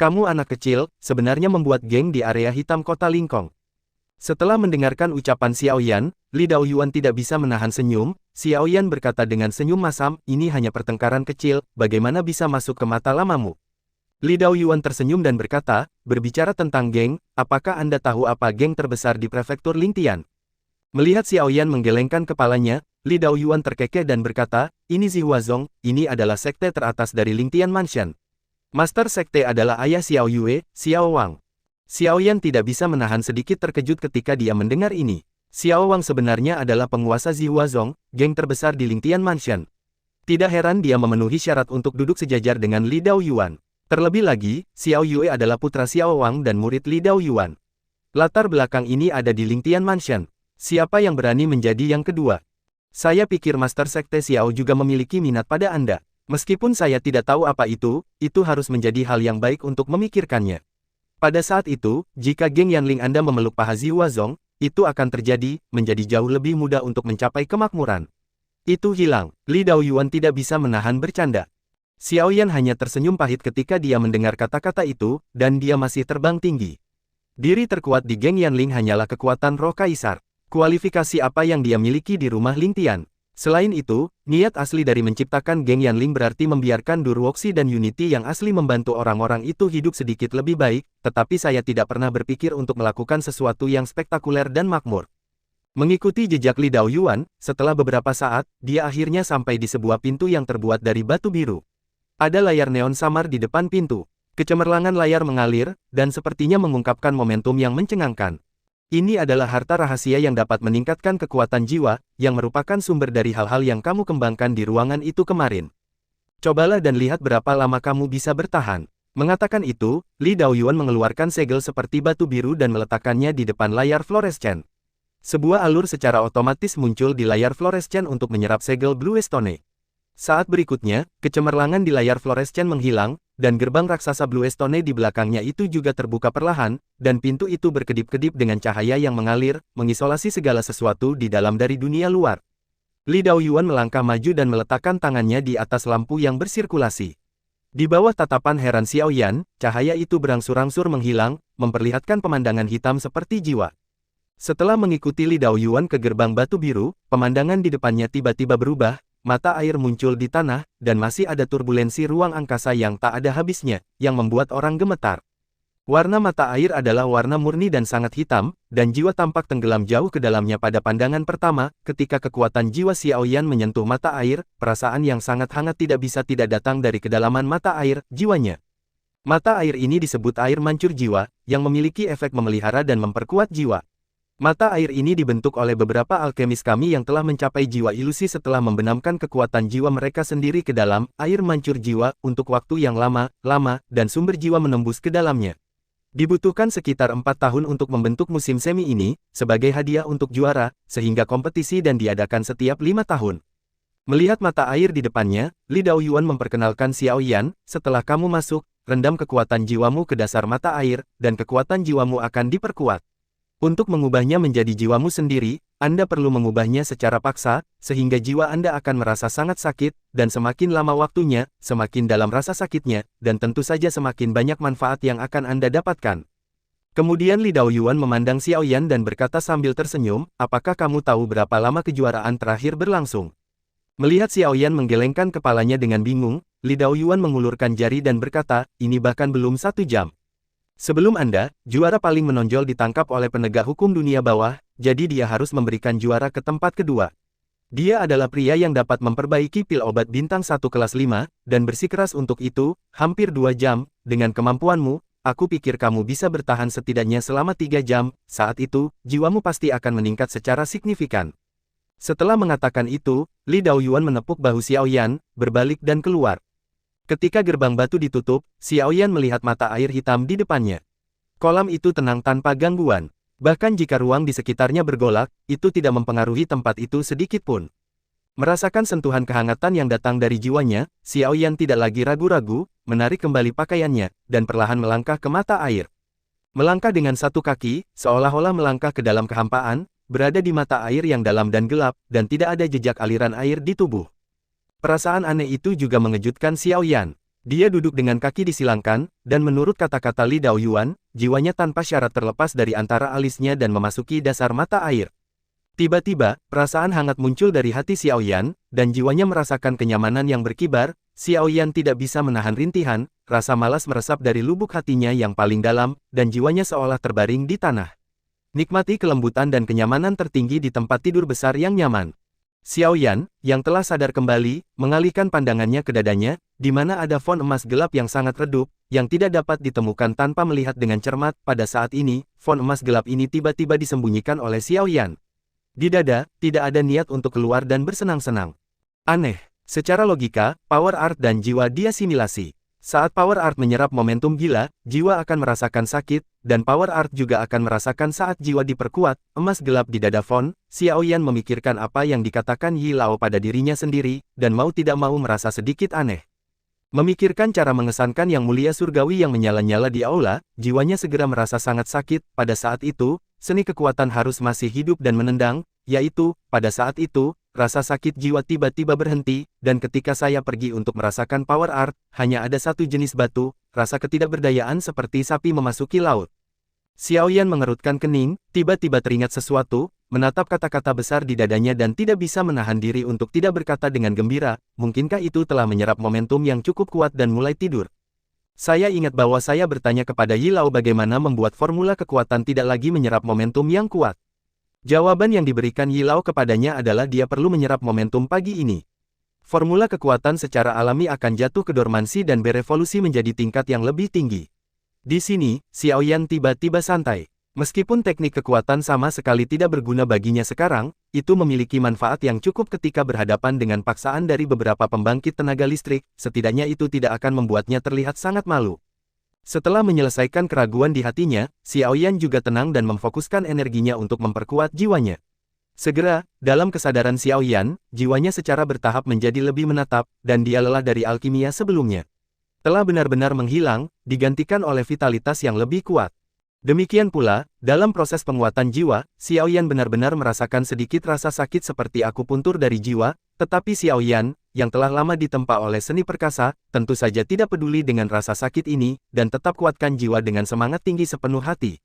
Kamu anak kecil, sebenarnya membuat geng di area hitam kota Lingkong. Setelah mendengarkan ucapan Xiao Yan, Li Daoyuan tidak bisa menahan senyum, Xiao Yan berkata dengan senyum masam, ini hanya pertengkaran kecil, bagaimana bisa masuk ke mata lamamu? Li Daoyuan tersenyum dan berkata, berbicara tentang geng, apakah Anda tahu apa geng terbesar di prefektur Lingtian? Melihat Xiao Yan menggelengkan kepalanya, Li Daoyuan terkekeh dan berkata, ini Zihuazong, ini adalah sekte teratas dari Lingtian Mansion. Master sekte adalah ayah Xiao Yue, Xiao Wang. Xiao Yan tidak bisa menahan sedikit terkejut ketika dia mendengar ini. Xiao Wang sebenarnya adalah penguasa Zihuazong, geng terbesar di Lingtian Mansion. Tidak heran dia memenuhi syarat untuk duduk sejajar dengan Li Daoyuan. Terlebih lagi, Xiao Yue adalah putra Xiao Wang dan murid Li Daoyuan. Latar belakang ini ada di Lingtian Mansion. Siapa yang berani menjadi yang kedua? Saya pikir Master Sekte Xiao juga memiliki minat pada Anda. Meskipun saya tidak tahu apa itu harus menjadi hal yang baik untuk memikirkannya. Pada saat itu, jika geng Yanling Anda memeluk paha Zihuazong, itu akan terjadi, menjadi jauh lebih mudah untuk mencapai kemakmuran. Itu hilang. Li Daoyuan tidak bisa menahan bercanda. Xiao Yan hanya tersenyum pahit ketika dia mendengar kata-kata itu, dan dia masih terbang tinggi. Diri terkuat di geng Yanling hanyalah kekuatan roh kaisar. Kualifikasi apa yang dia miliki di rumah Ling Tian? Selain itu, niat asli dari menciptakan geng Yanling berarti membiarkan Durwoxi dan Unity yang asli membantu orang-orang itu hidup sedikit lebih baik, tetapi saya tidak pernah berpikir untuk melakukan sesuatu yang spektakuler dan makmur. Mengikuti jejak Li Daoyuan, setelah beberapa saat, dia akhirnya sampai di sebuah pintu yang terbuat dari batu biru. Ada layar neon samar di depan pintu. Kecemerlangan layar mengalir, dan sepertinya mengungkapkan momentum yang mencengangkan. Ini adalah harta rahasia yang dapat meningkatkan kekuatan jiwa, yang merupakan sumber dari hal-hal yang kamu kembangkan di ruangan itu kemarin. Cobalah dan lihat berapa lama kamu bisa bertahan. Mengatakan itu, Li Daoyuan mengeluarkan segel seperti batu biru dan meletakkannya di depan layar fluorescen. Sebuah alur secara otomatis muncul di layar fluorescen untuk menyerap segel Blue Stone. Saat berikutnya, kecemerlangan di layar fluorescen menghilang, dan gerbang raksasa Blue Stone di belakangnya itu juga terbuka perlahan, dan pintu itu berkedip-kedip dengan cahaya yang mengalir, mengisolasi segala sesuatu di dalam dari dunia luar. Li Daoyuan melangkah maju dan meletakkan tangannya di atas lampu yang bersirkulasi. Di bawah tatapan heran Xiaoyan, cahaya itu berangsur-angsur menghilang, memperlihatkan pemandangan hitam seperti jiwa. Setelah mengikuti Li Daoyuan ke gerbang batu biru, pemandangan di depannya tiba-tiba berubah. Mata air muncul di tanah, dan masih ada turbulensi ruang angkasa yang tak ada habisnya, yang membuat orang gemetar. Warna mata air adalah warna murni dan sangat hitam, dan jiwa tampak tenggelam jauh ke dalamnya pada pandangan pertama. Ketika kekuatan jiwa Xiaoyan menyentuh mata air, perasaan yang sangat hangat tidak bisa tidak datang dari kedalaman mata air, jiwanya. Mata air ini disebut air mancur jiwa, yang memiliki efek memelihara dan memperkuat jiwa. Mata air ini dibentuk oleh beberapa alkemis kami yang telah mencapai jiwa ilusi setelah membenamkan kekuatan jiwa mereka sendiri ke dalam air mancur jiwa untuk waktu yang lama, dan sumber jiwa menembus ke dalamnya. Dibutuhkan sekitar 4 tahun untuk membentuk musim semi ini, sebagai hadiah untuk juara, sehingga kompetisi dan diadakan setiap 5 tahun. Melihat mata air di depannya, Li Daoyuan memperkenalkan Xiaoyan, setelah kamu masuk, rendam kekuatan jiwamu ke dasar mata air, dan kekuatan jiwamu akan diperkuat. Untuk mengubahnya menjadi jiwamu sendiri, Anda perlu mengubahnya secara paksa, sehingga jiwa Anda akan merasa sangat sakit, dan semakin lama waktunya, semakin dalam rasa sakitnya, dan tentu saja semakin banyak manfaat yang akan Anda dapatkan. Kemudian Li Daoyuan memandang Xiaoyan dan berkata sambil tersenyum, apakah kamu tahu berapa lama kejuaraan terakhir berlangsung? Melihat Xiaoyan menggelengkan kepalanya dengan bingung, Li Daoyuan mengulurkan jari dan berkata, ini bahkan belum 1 jam. Sebelum Anda, juara paling menonjol ditangkap oleh penegak hukum dunia bawah, jadi dia harus memberikan juara ke tempat kedua. Dia adalah pria yang dapat memperbaiki pil obat bintang 1 kelas 5, dan bersikeras untuk itu, hampir 2 jam, dengan kemampuanmu, aku pikir kamu bisa bertahan setidaknya selama 3 jam, saat itu, jiwamu pasti akan meningkat secara signifikan. Setelah mengatakan itu, Li Daoyuan menepuk bahu Xiaoyan, berbalik dan keluar. Ketika gerbang batu ditutup, Xiaoyan melihat mata air hitam di depannya. Kolam itu tenang tanpa gangguan. Bahkan jika ruang di sekitarnya bergolak, itu tidak mempengaruhi tempat itu sedikit pun. Merasakan sentuhan kehangatan yang datang dari jiwanya, Xiaoyan tidak lagi ragu-ragu, menarik kembali pakaiannya, dan perlahan melangkah ke mata air. Melangkah dengan satu kaki, seolah-olah melangkah ke dalam kehampaan, berada di mata air yang dalam dan gelap, dan tidak ada jejak aliran air di tubuh. Perasaan aneh itu juga mengejutkan Xiaoyan. Dia duduk dengan kaki disilangkan, dan menurut kata-kata Li Daoyuan, jiwanya tanpa syarat terlepas dari antara alisnya dan memasuki dasar mata air. Tiba-tiba, perasaan hangat muncul dari hati Xiaoyan, dan jiwanya merasakan kenyamanan yang berkibar. Xiaoyan tidak bisa menahan rintihan, rasa malas meresap dari lubuk hatinya yang paling dalam, dan jiwanya seolah terbaring di tanah. Nikmati kelembutan dan kenyamanan tertinggi di tempat tidur besar yang nyaman. Xiaoyan, yang telah sadar kembali, mengalihkan pandangannya ke dadanya, di mana ada font emas gelap yang sangat redup, yang tidak dapat ditemukan tanpa melihat dengan cermat. Pada saat ini, font emas gelap ini tiba-tiba disembunyikan oleh Xiaoyan. Di dada, tidak ada niat untuk keluar dan bersenang-senang. Aneh. Secara logika, power art dan jiwa diasimilasi. Saat power art menyerap momentum gila, jiwa akan merasakan sakit, dan power art juga akan merasakan saat jiwa diperkuat. Emas gelap di dada Fon, Xiaoyan memikirkan apa yang dikatakan Yi Lao pada dirinya sendiri, dan mau tidak mau merasa sedikit aneh. Memikirkan cara mengesankan yang mulia surgawi yang menyala-nyala di aula, jiwanya segera merasa sangat sakit. Pada saat itu, seni kekuatan harus masih hidup dan menendang, yaitu, pada saat itu, rasa sakit jiwa tiba-tiba berhenti, dan ketika saya pergi untuk merasakan power art, hanya ada satu jenis batu, rasa ketidakberdayaan seperti sapi memasuki laut. Xiao Yan mengerutkan kening, tiba-tiba teringat sesuatu, menatap kata-kata besar di dadanya dan tidak bisa menahan diri untuk tidak berkata dengan gembira, mungkinkah itu telah menyerap momentum yang cukup kuat dan mulai tidur. Saya ingat bahwa saya bertanya kepada Yi Lao bagaimana membuat formula kekuatan tidak lagi menyerap momentum yang kuat. Jawaban yang diberikan Yi Lao kepadanya adalah dia perlu menyerap momentum pagi ini. Formula kekuatan secara alami akan jatuh ke dormansi dan berevolusi menjadi tingkat yang lebih tinggi. Di sini, Xiao Yan tiba-tiba santai. Meskipun teknik kekuatan sama sekali tidak berguna baginya sekarang, itu memiliki manfaat yang cukup ketika berhadapan dengan paksaan dari beberapa pembangkit tenaga listrik, setidaknya itu tidak akan membuatnya terlihat sangat malu. Setelah menyelesaikan keraguan di hatinya, Xiao Yan juga tenang dan memfokuskan energinya untuk memperkuat jiwanya. Segera, dalam kesadaran Xiao Yan, jiwanya secara bertahap menjadi lebih menatap, dan dia lelah dari alkimia sebelumnya. Telah benar-benar menghilang, digantikan oleh vitalitas yang lebih kuat. Demikian pula, dalam proses penguatan jiwa, Xiao Yan benar-benar merasakan sedikit rasa sakit seperti akupuntur dari jiwa, tetapi Xiao Yan, yang telah lama ditempa oleh seni perkasa, tentu saja tidak peduli dengan rasa sakit ini, dan tetap kuatkan jiwa dengan semangat tinggi sepenuh hati.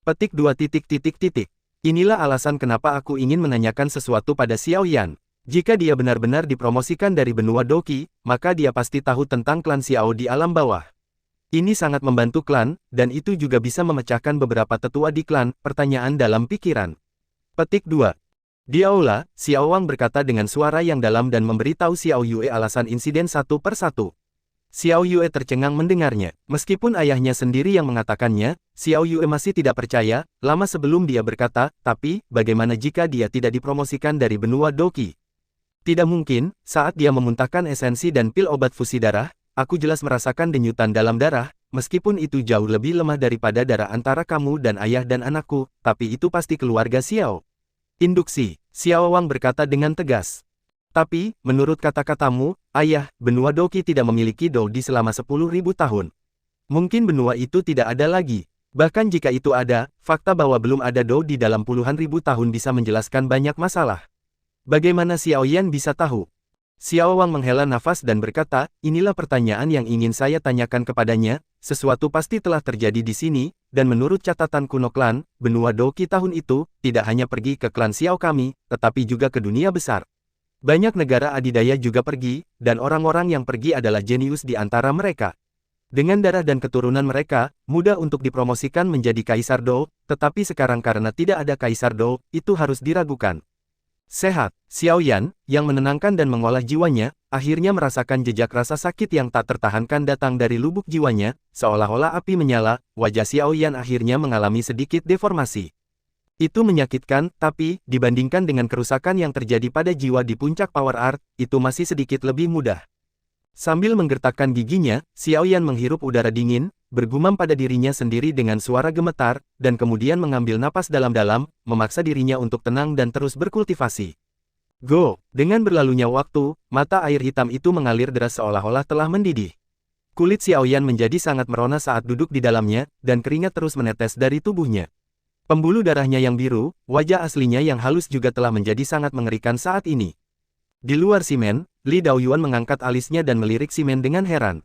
Petik 2. Inilah alasan kenapa aku ingin menanyakan sesuatu pada Xiao Yan. Jika dia benar-benar dipromosikan dari benua Doqi, maka dia pasti tahu tentang klan Xiao di alam bawah. Ini sangat membantu klan, dan itu juga bisa memecahkan beberapa tetua di klan, pertanyaan dalam pikiran. Petik 2. Di aula, Xiao Wang berkata dengan suara yang dalam dan memberitahu Xiao Yue alasan insiden satu per satu. Xiao Yue tercengang mendengarnya. Meskipun ayahnya sendiri yang mengatakannya, Xiao Yue masih tidak percaya, lama sebelum dia berkata, tapi, bagaimana jika dia tidak dipromosikan dari benua Doqi? Tidak mungkin, saat dia memuntahkan esensi dan pil obat fusi darah, aku jelas merasakan denyutan dalam darah, meskipun itu jauh lebih lemah daripada darah antara kamu dan ayah dan anakku, tapi itu pasti keluarga Xiao. Induksi, Xiao Wang berkata dengan tegas. Tapi, menurut kata-katamu, ayah, benua Doqi tidak memiliki Dou selama 10.000 tahun. Mungkin benua itu tidak ada lagi. Bahkan jika itu ada, fakta bahwa belum ada Dou di dalam puluhan ribu tahun bisa menjelaskan banyak masalah. Bagaimana Xiao Yan bisa tahu? Xiao Wang menghela nafas dan berkata, inilah pertanyaan yang ingin saya tanyakan kepadanya, sesuatu pasti telah terjadi di sini, dan menurut catatan kuno klan, benua Doqi tahun itu, tidak hanya pergi ke klan Xiao kami, tetapi juga ke dunia besar. Banyak negara adidaya juga pergi, dan orang-orang yang pergi adalah jenius di antara mereka. Dengan darah dan keturunan mereka, mudah untuk dipromosikan menjadi Kaisar Dou, tetapi sekarang karena tidak ada Kaisar Dou, itu harus diragukan. Sehat, Xiao Yan, yang menenangkan dan mengolah jiwanya, akhirnya merasakan jejak rasa sakit yang tak tertahankan datang dari lubuk jiwanya, seolah-olah api menyala, wajah Xiao Yan akhirnya mengalami sedikit deformasi. Itu menyakitkan, tapi, dibandingkan dengan kerusakan yang terjadi pada jiwa di puncak Power Art, itu masih sedikit lebih mudah. Sambil menggertakkan giginya, Xiao Yan menghirup udara dingin, bergumam pada dirinya sendiri dengan suara gemetar, dan kemudian mengambil napas dalam-dalam, memaksa dirinya untuk tenang dan terus berkultivasi. Go! Dengan berlalunya waktu, mata air hitam itu mengalir deras seolah-olah telah mendidih. Kulit Xiao Yan menjadi sangat merona saat duduk di dalamnya, dan keringat terus menetes dari tubuhnya. Pembuluh darahnya yang biru, wajah aslinya yang halus juga telah menjadi sangat mengerikan saat ini. Di luar simen, Li Daoyuan mengangkat alisnya dan melirik simen dengan heran.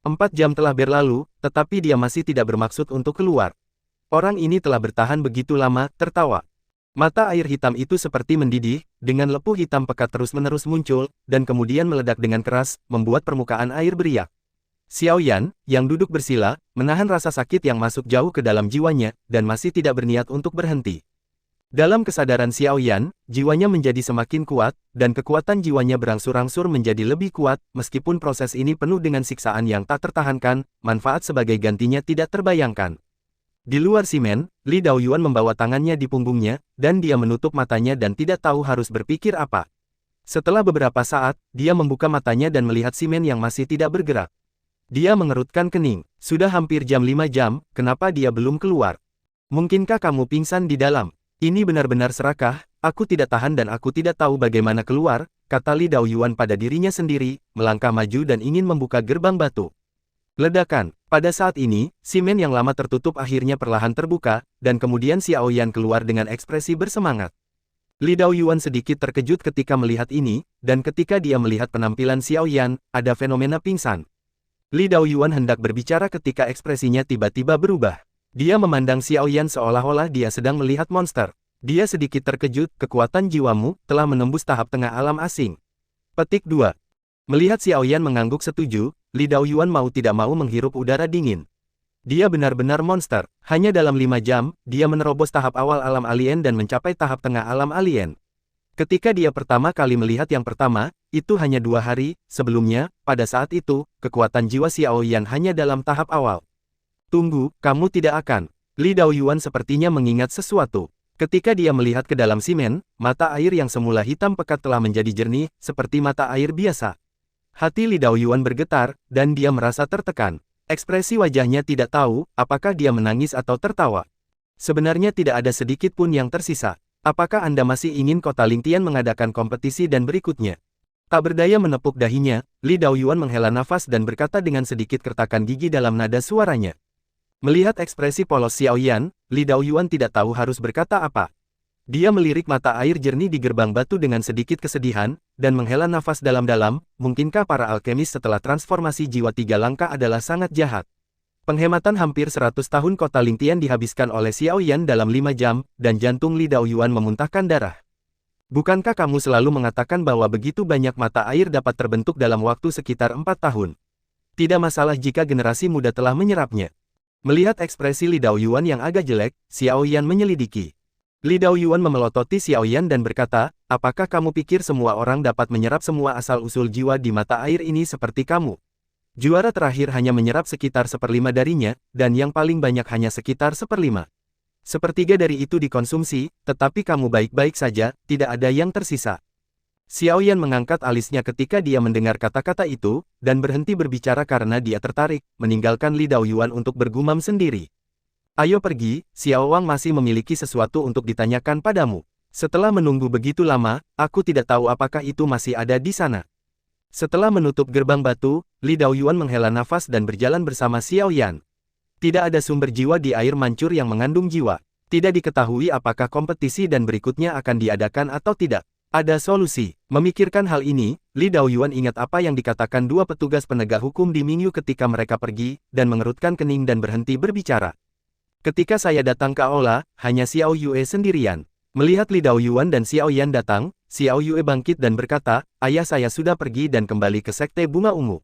4 jam telah berlalu, tetapi dia masih tidak bermaksud untuk keluar. Orang ini telah bertahan begitu lama, tertawa. Mata air hitam itu seperti mendidih, dengan lepuh hitam pekat terus-menerus muncul, dan kemudian meledak dengan keras, membuat permukaan air beriak. Xiao Yan, yang duduk bersila, menahan rasa sakit yang masuk jauh ke dalam jiwanya, dan masih tidak berniat untuk berhenti. Dalam kesadaran Xiao Yan, jiwanya menjadi semakin kuat, dan kekuatan jiwanya berangsur-angsur menjadi lebih kuat, meskipun proses ini penuh dengan siksaan yang tak tertahankan, manfaat sebagai gantinya tidak terbayangkan. Di luar simen, Li Daoyuan membawa tangannya di punggungnya, dan dia menutup matanya dan tidak tahu harus berpikir apa. Setelah beberapa saat, dia membuka matanya dan melihat simen yang masih tidak bergerak. Dia mengerutkan kening. Sudah hampir jam 5 jam, kenapa dia belum keluar? Mungkinkah kamu pingsan di dalam? Ini benar-benar serakah, aku tidak tahan dan aku tidak tahu bagaimana keluar, kata Li Daoyuan pada dirinya sendiri, melangkah maju dan ingin membuka gerbang batu. Ledakan. Pada saat ini, simen yang lama tertutup akhirnya perlahan terbuka, dan kemudian Xiao Yan keluar dengan ekspresi bersemangat. Li Daoyuan sedikit terkejut ketika melihat ini, dan ketika dia melihat penampilan Xiao Yan, ada fenomena pingsan. Li Daoyuan hendak berbicara ketika ekspresinya tiba-tiba berubah. Dia memandang Xiao Yan seolah-olah dia sedang melihat monster. Dia sedikit terkejut, kekuatan jiwamu telah menembus tahap tengah alam asing. Petik 2. Melihat Xiao Yan mengangguk setuju, Li Daoyuan mau tidak mau menghirup udara dingin. Dia benar-benar monster. Hanya dalam 5 jam, dia menerobos tahap awal alam alien dan mencapai tahap tengah alam alien. Ketika dia pertama kali melihat yang pertama, itu hanya 2 hari, sebelumnya, pada saat itu, kekuatan jiwa Xiao Yan hanya dalam tahap awal. Tunggu, kamu tidak akan. Li Daoyuan sepertinya mengingat sesuatu. Ketika dia melihat ke dalam simen, mata air yang semula hitam pekat telah menjadi jernih, seperti mata air biasa. Hati Li Daoyuan bergetar, dan dia merasa tertekan. Ekspresi wajahnya tidak tahu, apakah dia menangis atau tertawa. Sebenarnya tidak ada sedikit pun yang tersisa. Apakah Anda masih ingin Kota Lingtian mengadakan kompetisi dan berikutnya? Tak berdaya menepuk dahinya, Li Daoyuan menghela nafas dan berkata dengan sedikit kertakan gigi dalam nada suaranya. Melihat ekspresi polos Xiao Yan, Li Daoyuan tidak tahu harus berkata apa. Dia melirik mata air jernih di gerbang batu dengan sedikit kesedihan, dan menghela nafas dalam-dalam. Mungkinkah para alkemis setelah transformasi jiwa 3 langkah adalah sangat jahat? Penghematan hampir 100 tahun Kota Lingtian dihabiskan oleh Xiao Yan dalam 5 jam, dan jantung Li Daoyuan memuntahkan darah. Bukankah kamu selalu mengatakan bahwa begitu banyak mata air dapat terbentuk dalam waktu sekitar 4 tahun? Tidak masalah jika generasi muda telah menyerapnya. Melihat ekspresi Li Daoyuan yang agak jelek, Xiao Yan menyelidiki. Li Daoyuan memelototi Xiao Yan dan berkata, apakah kamu pikir semua orang dapat menyerap semua asal-usul jiwa di mata air ini seperti kamu? Juara terakhir hanya menyerap sekitar 1/5 darinya, dan yang paling banyak hanya sekitar 1/5. 1/3 dari itu dikonsumsi, tetapi kamu baik-baik saja, tidak ada yang tersisa. Xiao Yan mengangkat alisnya ketika dia mendengar kata-kata itu, dan berhenti berbicara karena dia tertarik, meninggalkan Li Daoyuan untuk bergumam sendiri. Ayo pergi, Xiao Wang masih memiliki sesuatu untuk ditanyakan padamu. Setelah menunggu begitu lama, aku tidak tahu apakah itu masih ada di sana. Setelah menutup gerbang batu, Li Daoyuan menghela nafas dan berjalan bersama Xiao Yan. Tidak ada sumber jiwa di air mancur yang mengandung jiwa. Tidak diketahui apakah kompetisi dan berikutnya akan diadakan atau tidak. Ada solusi. Memikirkan hal ini, Li Daoyuan ingat apa yang dikatakan 2 petugas penegak hukum di Mingyu ketika mereka pergi, dan mengerutkan kening dan berhenti berbicara. Ketika saya datang ke aula, hanya Xiao Yue sendirian. Melihat Li Daoyuan dan Xiao Yan datang, Xiao Yue bangkit dan berkata, ayah saya sudah pergi dan kembali ke Sekte Bunga Ungu.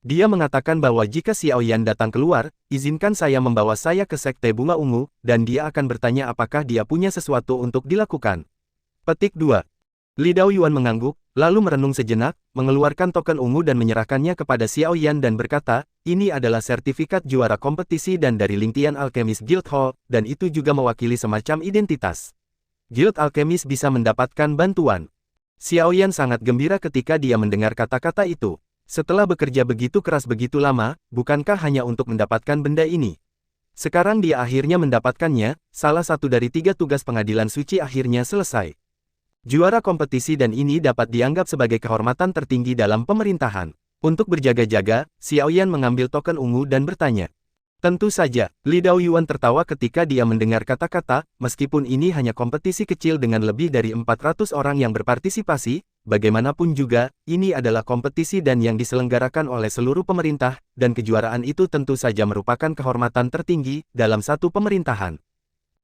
Dia mengatakan bahwa jika Xiao Yan datang keluar, izinkan saya membawa saya ke Sekte Bunga Ungu, dan dia akan bertanya apakah dia punya sesuatu untuk dilakukan. Petik 2. Li Daoyuan mengangguk, lalu merenung sejenak, mengeluarkan token ungu dan menyerahkannya kepada Xiao Yan dan berkata, ini adalah sertifikat juara kompetisi dan dari Lingtian Alchemist Guild Hall, dan itu juga mewakili semacam identitas. Guild Alchemist bisa mendapatkan bantuan. Xiao Yan sangat gembira ketika dia mendengar kata-kata itu. Setelah bekerja begitu keras begitu lama, bukankah hanya untuk mendapatkan benda ini? Sekarang dia akhirnya mendapatkannya, salah satu dari 3 tugas pengadilan suci akhirnya selesai. Juara kompetisi dan ini dapat dianggap sebagai kehormatan tertinggi dalam pemerintahan. Untuk berjaga-jaga, Xiao Yan mengambil token ungu dan bertanya. Tentu saja, Li Daoyuan tertawa ketika dia mendengar kata-kata, meskipun ini hanya kompetisi kecil dengan lebih dari 400 orang yang berpartisipasi, bagaimanapun juga, ini adalah kompetisi dan yang diselenggarakan oleh seluruh pemerintah, dan kejuaraan itu tentu saja merupakan kehormatan tertinggi dalam satu pemerintahan.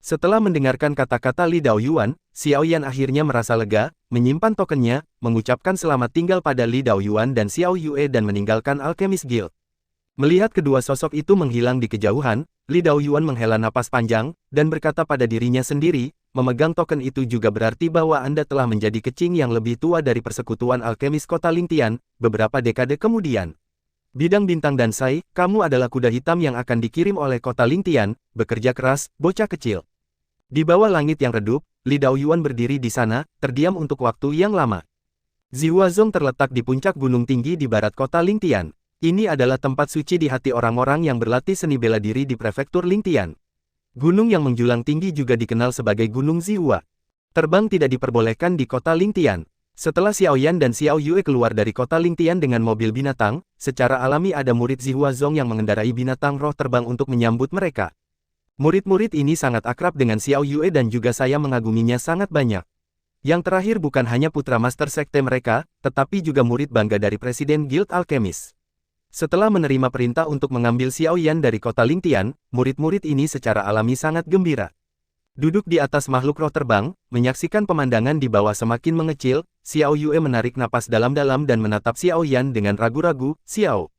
Setelah mendengarkan kata-kata Li Daoyuan, Xiao Yan akhirnya merasa lega, menyimpan tokennya, mengucapkan selamat tinggal pada Li Daoyuan dan Xiao Yue dan meninggalkan Alchemist Guild. Melihat kedua sosok itu menghilang di kejauhan, Li Daoyuan menghela napas panjang, dan berkata pada dirinya sendiri, memegang token itu juga berarti bahwa Anda telah menjadi kecing yang lebih tua dari persekutuan alkemis Kota Lingtian, beberapa dekade kemudian. Bidang Bintang Dansai, kamu adalah kuda hitam yang akan dikirim oleh Kota Lingtian, bekerja keras, bocah kecil. Di bawah langit yang redup, Li Daoyuan berdiri di sana, terdiam untuk waktu yang lama. Zihuazong terletak di puncak gunung tinggi di barat Kota Lingtian. Ini adalah tempat suci di hati orang-orang yang berlatih seni bela diri di prefektur Lingtian. Gunung yang menjulang tinggi juga dikenal sebagai Gunung Zihua. Terbang tidak diperbolehkan di Kota Lingtian. Setelah Xiao Yan dan Xiao Yue keluar dari Kota Lingtian dengan mobil binatang, secara alami ada murid Zihuazong yang mengendarai binatang roh terbang untuk menyambut mereka. Murid-murid ini sangat akrab dengan Xiao Yue dan juga saya mengaguminya sangat banyak. Yang terakhir bukan hanya putra master sekte mereka, tetapi juga murid bangga dari Presiden Guild Alchemist. Setelah menerima perintah untuk mengambil Xiao Yan dari kota Lingtian, murid-murid ini secara alami sangat gembira. Duduk di atas makhluk roh terbang, menyaksikan pemandangan di bawah semakin mengecil, Xiao Yue menarik napas dalam-dalam dan menatap Xiao Yan dengan ragu-ragu. Xiao.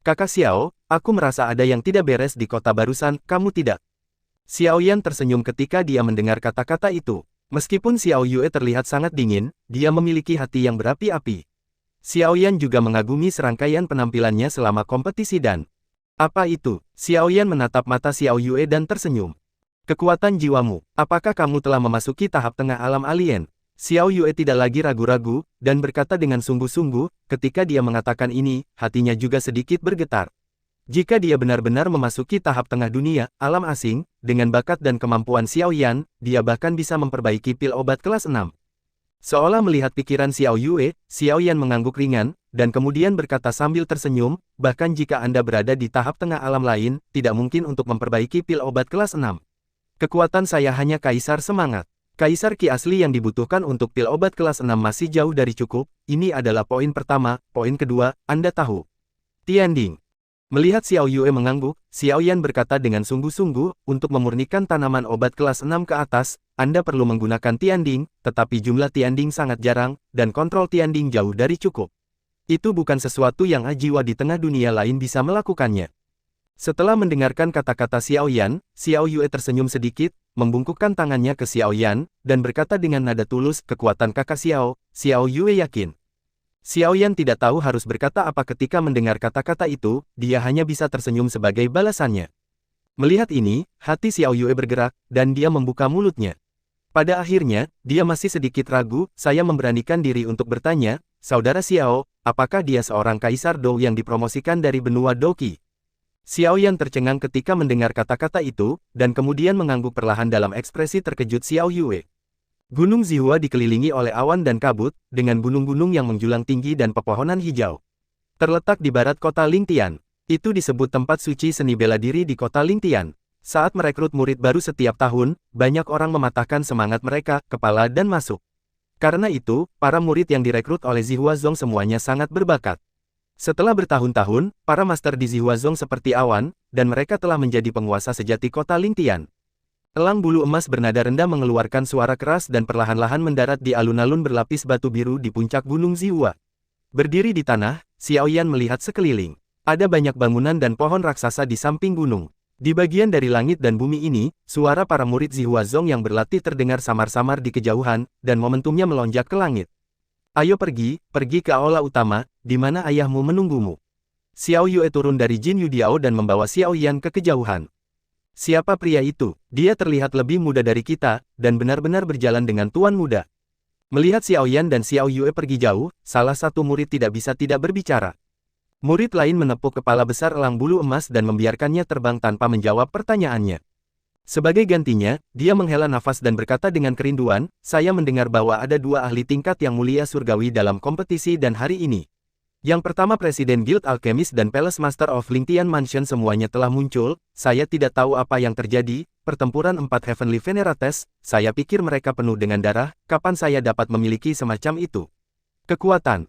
Kakak Xiao, aku merasa ada yang tidak beres di kota barusan, kamu tidak? Xiao Yan tersenyum ketika dia mendengar kata-kata itu. Meskipun Xiao Yue terlihat sangat dingin, dia memiliki hati yang berapi-api. Xiao Yan juga mengagumi serangkaian penampilannya selama kompetisi dan... Apa itu? Xiao Yan menatap mata Xiao Yue dan tersenyum. Kekuatan jiwamu, apakah kamu telah memasuki tahap tengah alam alien? Xiao Yue tidak lagi ragu-ragu, dan berkata dengan sungguh-sungguh, ketika dia mengatakan ini, hatinya juga sedikit bergetar. Jika dia benar-benar memasuki tahap tengah dunia, alam asing, dengan bakat dan kemampuan Xiao Yan, dia bahkan bisa memperbaiki pil obat kelas 6. Seolah melihat pikiran Xiao Yue, Xiao Yan mengangguk ringan, dan kemudian berkata sambil tersenyum, bahkan jika Anda berada di tahap tengah alam lain, tidak mungkin untuk memperbaiki pil obat kelas 6. Kekuatan saya hanya kaisar semangat. Kaisar Ki asli yang dibutuhkan untuk pil obat kelas 6 masih jauh dari cukup, ini adalah poin pertama, poin kedua, Anda tahu. Tianding. Melihat Xiao Yue mengangguk, Xiao Yan berkata dengan sungguh-sungguh, untuk memurnikan tanaman obat kelas 6 ke atas, Anda perlu menggunakan Tianding, tetapi jumlah Tianding sangat jarang, dan kontrol Tianding jauh dari cukup. Itu bukan sesuatu yang jiwa di tengah dunia lain bisa melakukannya. Setelah mendengarkan kata-kata Xiao Yan, Xiao Yue tersenyum sedikit, membungkukkan tangannya ke Xiao Yan, dan berkata dengan nada tulus, kekuatan kakak Xiao, Xiao Yue yakin. Xiao Yan tidak tahu harus berkata apa ketika mendengar kata-kata itu, dia hanya bisa tersenyum sebagai balasannya. Melihat ini, hati Xiao Yue bergerak, dan dia membuka mulutnya. Pada akhirnya, dia masih sedikit ragu, saya memberanikan diri untuk bertanya, Saudara Xiao, apakah dia seorang kaisar Dou yang dipromosikan dari benua Douqi? Xiao Yan tercengang ketika mendengar kata-kata itu, dan kemudian mengangguk perlahan dalam ekspresi terkejut Xiao Yue. Gunung Zihua dikelilingi oleh awan dan kabut, dengan gunung-gunung yang menjulang tinggi dan pepohonan hijau. Terletak di barat kota Lingtian. Itu disebut tempat suci seni bela diri di kota Lingtian. Saat merekrut murid baru setiap tahun, banyak orang mematahkan semangat mereka, kepala dan masuk. Karena itu, para murid yang direkrut oleh Zihua Zong semuanya sangat berbakat. Setelah bertahun-tahun, para master di Zihua Zong seperti awan, dan mereka telah menjadi penguasa sejati kota Lingtian. Elang bulu emas bernada rendah mengeluarkan suara keras dan perlahan-lahan mendarat di alun-alun berlapis batu biru di puncak gunung Zihua. Berdiri di tanah, Xiao Yan melihat sekeliling. Ada banyak bangunan dan pohon raksasa di samping gunung. Di bagian dari langit dan bumi ini, suara para murid Zihua Zong yang berlatih terdengar samar-samar di kejauhan, dan momentumnya melonjak ke langit. Ayo pergi ke aula utama, di mana ayahmu menunggumu. Xiao Yue turun dari Jin Yudiao dan membawa Xiao Yan ke kejauhan. Siapa pria itu? Dia terlihat lebih muda dari kita, dan benar-benar berjalan dengan tuan muda. Melihat Xiao Yan dan Xiao Yue pergi jauh, salah satu murid tidak bisa tidak berbicara. Murid lain menepuk kepala besar elang bulu emas dan membiarkannya terbang tanpa menjawab pertanyaannya. Sebagai gantinya, dia menghela nafas dan berkata dengan kerinduan, saya mendengar bahwa ada dua ahli tingkat yang mulia surgawi dalam kompetisi dan hari ini. Yang pertama Presiden Guild Alchemist dan Palace Master of Lingtian Mansion semuanya telah muncul, saya tidak tahu apa yang terjadi, pertempuran 4 Heavenly Venerates, saya pikir mereka penuh dengan darah, kapan saya dapat memiliki semacam itu? Kekuatan.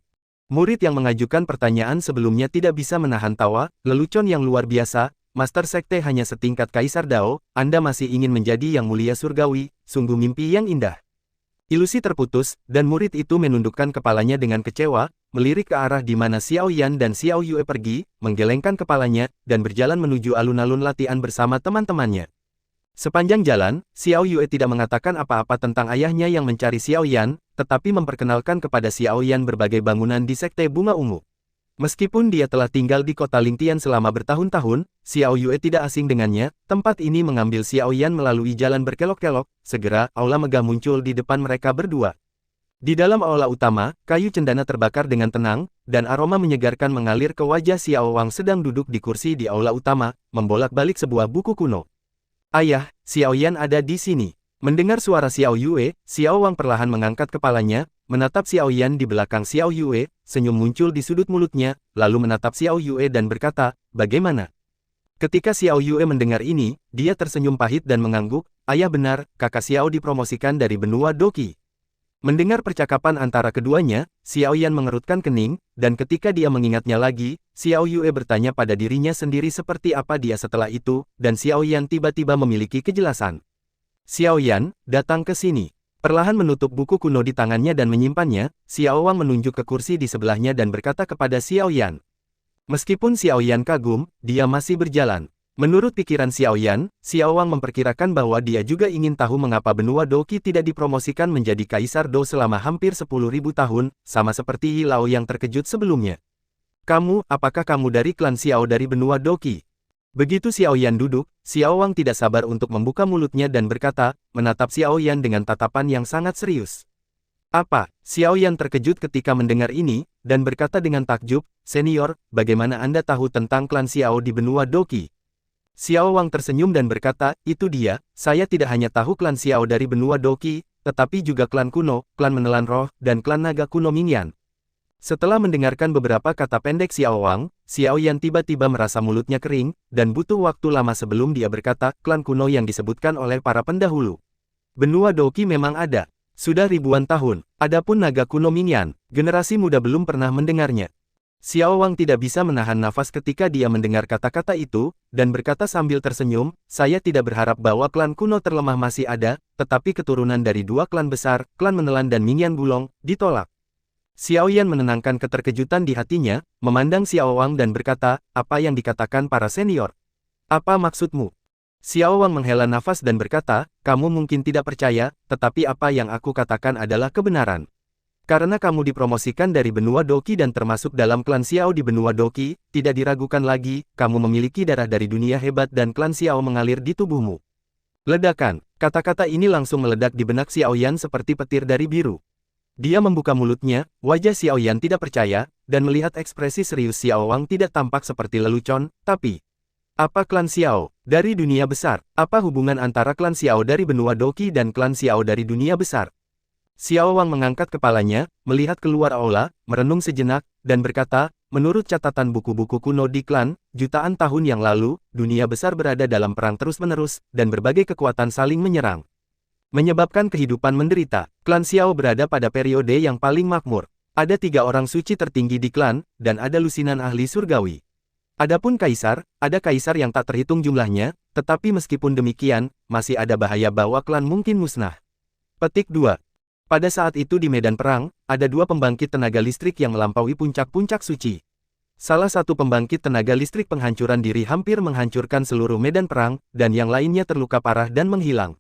Murid yang mengajukan pertanyaan sebelumnya tidak bisa menahan tawa, lelucon yang luar biasa, Master Sekte hanya setingkat Kaisar Dao, Anda masih ingin menjadi yang mulia surgawi, sungguh mimpi yang indah. Ilusi terputus, dan murid itu menundukkan kepalanya dengan kecewa, melirik ke arah di mana Xiao Yan dan Xiao Yue pergi, menggelengkan kepalanya, dan berjalan menuju alun-alun latihan bersama teman-temannya. Sepanjang jalan, Xiao Yue tidak mengatakan apa-apa tentang ayahnya yang mencari Xiao Yan, tetapi memperkenalkan kepada Xiao Yan berbagai bangunan di Sekte Bunga Ungu. Meskipun dia telah tinggal di kota Lingtian selama bertahun-tahun, Xiao Yue tidak asing dengannya, tempat ini mengambil Xiao Yan melalui jalan berkelok-kelok, segera, aula megah muncul di depan mereka berdua. Di dalam aula utama, kayu cendana terbakar dengan tenang, dan aroma menyegarkan mengalir ke wajah Xiao Wang sedang duduk di kursi di aula utama, membolak-balik sebuah buku kuno. Ayah, Xiao Yan ada di sini. Mendengar suara Xiao Yue, Xiao Wang perlahan mengangkat kepalanya, menatap Xiao Yan di belakang Xiao Yue, senyum muncul di sudut mulutnya, lalu menatap Xiao Yue dan berkata, bagaimana? Ketika Xiao Yue mendengar ini, dia tersenyum pahit dan mengangguk, ayah benar, kakak Xiao dipromosikan dari benua Douqi. Mendengar percakapan antara keduanya, Xiao Yan mengerutkan kening, dan ketika dia mengingatnya lagi, Xiao Yue bertanya pada dirinya sendiri seperti apa dia setelah itu, dan Xiao Yan tiba-tiba memiliki kejelasan. Xiao Yan, datang ke sini. Perlahan menutup buku kuno di tangannya dan menyimpannya, Xiao Wang menunjuk ke kursi di sebelahnya dan berkata kepada Xiao Yan. Meskipun Xiao Yan kagum, dia masih berjalan. Menurut pikiran Xiao Yan, Xiao Wang memperkirakan bahwa dia juga ingin tahu mengapa benua Doqi tidak dipromosikan menjadi Kaisar Dou selama hampir 10.000 tahun, sama seperti Yi Lao yang terkejut sebelumnya. Apakah kamu dari klan Xiao dari benua Doqi? Begitu Xiao Yan duduk, Xiao Wang tidak sabar untuk membuka mulutnya dan berkata, menatap Xiao Yan dengan tatapan yang sangat serius. Apa? Xiao Yan terkejut ketika mendengar ini, dan berkata dengan takjub, Senior, bagaimana Anda tahu tentang klan Xiao di benua Doqi? Xiao Wang tersenyum dan berkata, itu dia, saya tidak hanya tahu klan Xiao dari benua Doqi, tetapi juga klan kuno, klan menelan roh, dan klan naga kuno Mingyan. Setelah mendengarkan beberapa kata pendek Xiao Wang, Xiao Yan tiba-tiba merasa mulutnya kering, dan butuh waktu lama sebelum dia berkata, klan kuno yang disebutkan oleh para pendahulu. Benua Doqi memang ada. Sudah ribuan tahun, adapun naga kuno Mingyan, generasi muda belum pernah mendengarnya. Xiao Wang tidak bisa menahan nafas ketika dia mendengar kata-kata itu, dan berkata sambil tersenyum, saya tidak berharap bahwa klan kuno terlemah masih ada, tetapi keturunan dari dua klan besar, klan menelan dan Mingyan Bulong, ditolak. Xiao Yan menenangkan keterkejutan di hatinya, memandang Xiao Wang dan berkata, apa yang dikatakan para senior? Apa maksudmu? Xiao Wang menghela nafas dan berkata, kamu mungkin tidak percaya, tetapi apa yang aku katakan adalah kebenaran. Karena kamu dipromosikan dari benua Doqi dan termasuk dalam klan Xiao di benua Doqi, tidak diragukan lagi, kamu memiliki darah dari dunia hebat dan klan Xiao mengalir di tubuhmu. Ledakan, kata-kata ini langsung meledak di benak Xiao Yan seperti petir dari biru. Dia membuka mulutnya, wajah Xiao Yan tidak percaya, dan melihat ekspresi serius Xiao Wang tidak tampak seperti lelucon, tapi... Apa klan Xiao dari dunia besar? Apa hubungan antara klan Xiao dari benua Doqi dan klan Xiao dari dunia besar? Xiao Wang mengangkat kepalanya, melihat keluar aula, merenung sejenak, dan berkata, menurut catatan buku-buku kuno di klan, jutaan tahun yang lalu, dunia besar berada dalam perang terus-menerus, dan berbagai kekuatan saling menyerang. Menyebabkan kehidupan menderita, klan Xiao berada pada periode yang paling makmur. Ada 3 orang suci tertinggi di klan, dan ada lusinan ahli surgawi. Adapun kaisar, ada kaisar yang tak terhitung jumlahnya, tetapi meskipun demikian, masih ada bahaya bahwa klan mungkin musnah. Petik 2. Pada saat itu di medan perang, ada 2 pembangkit tenaga listrik yang melampaui puncak-puncak suci. Salah satu pembangkit tenaga listrik penghancuran diri hampir menghancurkan seluruh medan perang, dan yang lainnya terluka parah dan menghilang.